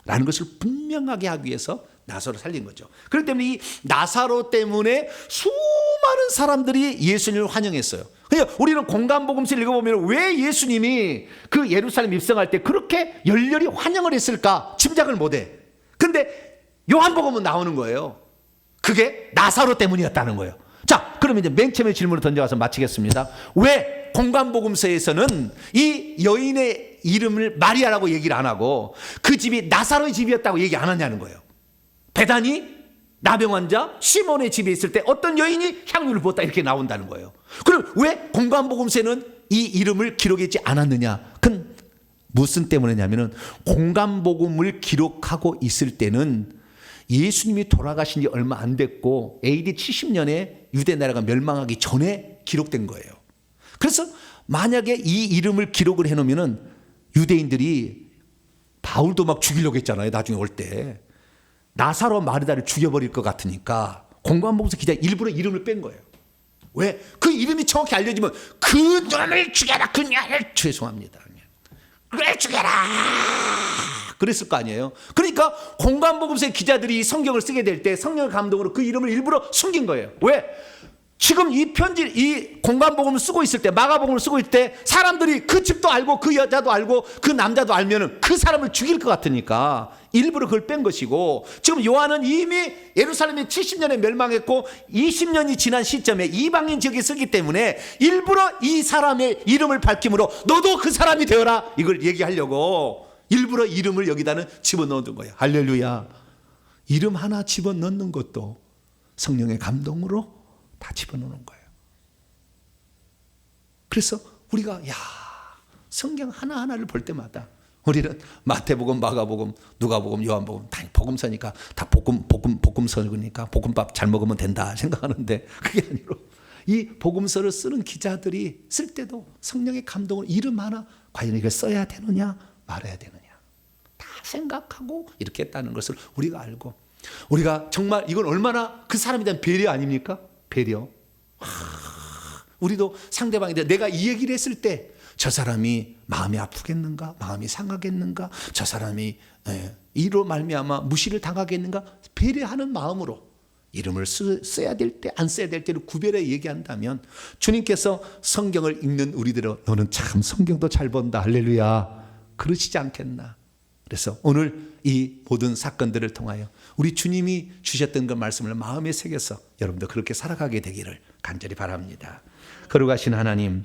라는 것을 분명하게 하기 위해서 나사로를 살린 거죠. 그렇기 때문에 이 나사로 때문에 수많은 사람들이 예수님을 환영했어요. 그러니까 우리는 공간복음서를 읽어보면 왜 예수님이 그 예루살렘 입성할 때 그렇게 열렬히 환영을 했을까 짐작을 못해. 근데 요한복음은 나오는 거예요. 그게 나사로 때문이었다는 거예요. 자, 그러면 이제 맨 처음에 질문을 던져가서 마치겠습니다. 왜 공간복음서에서는 이 여인의 이름을 마리아라고 얘기를 안 하고 그 집이 나사로의 집이었다고 얘기 안 하냐는 거예요. 베다니 나병 환자 시몬의 집에 있을 때 어떤 여인이 향유를 부었다 이렇게 나온다는 거예요. 그럼 왜 공간복음서에는 이 이름을 기록하지 않았느냐? 그건 무슨 때문이냐면은 공간복음을 기록하고 있을 때는 예수님이 돌아가신 지 얼마 안 됐고 AD 70년에 유대 나라가 멸망하기 전에 기록된 거예요. 그래서 만약에 이 이름을 기록을 해놓으면은 유대인들이 바울도 막 죽이려고 했잖아요. 나중에 올 때 나사로 마르다를 죽여버릴 것 같으니까 공관복음서 기자 일부러 이름을 뺀 거예요. 왜? 그 이름이 정확히 알려지면 그 놈을 죽여라, 그 녀를, 죄송합니다, 그래 죽여라 그랬을 거 아니에요. 그러니까 공관복음서의 기자들이 성경을 쓰게 될 때 성령의 감동으로 그 이름을 일부러 숨긴 거예요. 왜? 지금 이 편지, 이 공관복음을 쓰고 있을 때, 마가복음을 쓰고 있을 때 사람들이 그 집도 알고 그 여자도 알고 그 남자도 알면은 그 사람을 죽일 것 같으니까 일부러 그걸 뺀 것이고, 지금 요한은 이미 예루살렘이 70년에 멸망했고 20년이 지난 시점에 이방인 지역에 쓰기 때문에 일부러 이 사람의 이름을 밝힘으로 너도 그 사람이 되어라 이걸 얘기하려고 일부러 이름을 여기다는 집어넣는 거예요. 할렐루야. 이름 하나 집어넣는 것도 성령의 감동으로 다 집어넣는 거예요. 그래서 우리가 성경 하나하나를 볼 때마다 우리는 마태복음, 마가복음, 누가복음, 요한복음 다 복음서니까 다 복음서니까 볶음밥 잘 먹으면 된다 생각하는데 그게 아니라 이 복음서를 쓰는 기자들이 쓸 때도 성령의 감동을 이름 하나 과연 이걸 써야 되느냐 말아야 되느냐. 생각하고 이렇게 했다는 것을 우리가 알고, 우리가 정말 이건 얼마나 그 사람에 대한 배려 아닙니까? 배려. 우리도 상대방에 대해 내가 이 얘기를 했을 때 저 사람이 마음이 아프겠는가, 마음이 상하겠는가, 저 사람이 이로 말미암아 무시를 당하겠는가, 배려하는 마음으로 이름을 써야 될 때 안 써야 될 때를 구별해 얘기한다면, 주님께서 성경을 읽는 우리들은 너는 참 성경도 잘 본다, 할렐루야, 그러시지 않겠나. 그래서 오늘 이 모든 사건들을 통하여 우리 주님이 주셨던 그 말씀을 마음에 새겨서 여러분도 그렇게 살아가게 되기를 간절히 바랍니다. 거룩하신 하나님,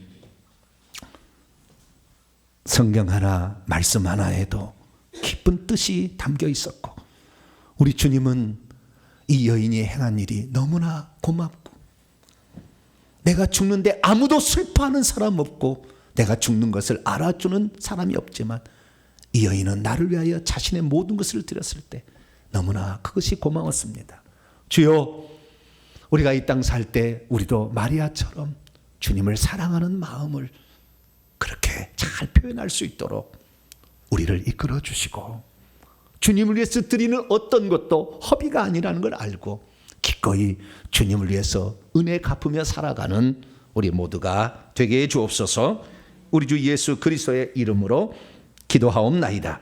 성경 하나, 말씀 하나에도 깊은 뜻이 담겨 있었고, 우리 주님은 이 여인이 행한 일이 너무나 고맙고, 내가 죽는데 아무도 슬퍼하는 사람 없고 내가 죽는 것을 알아주는 사람이 없지만, 이 여인은 나를 위하여 자신의 모든 것을 드렸을 때 너무나 그것이 고마웠습니다. 주여, 우리가 이 땅 살 때 우리도 마리아처럼 주님을 사랑하는 마음을 그렇게 잘 표현할 수 있도록 우리를 이끌어 주시고, 주님을 위해서 드리는 어떤 것도 허비가 아니라는 걸 알고 기꺼이 주님을 위해서 은혜 갚으며 살아가는 우리 모두가 되게 해 주옵소서. 우리 주 예수 그리스도의 이름으로 기도하옵나이다.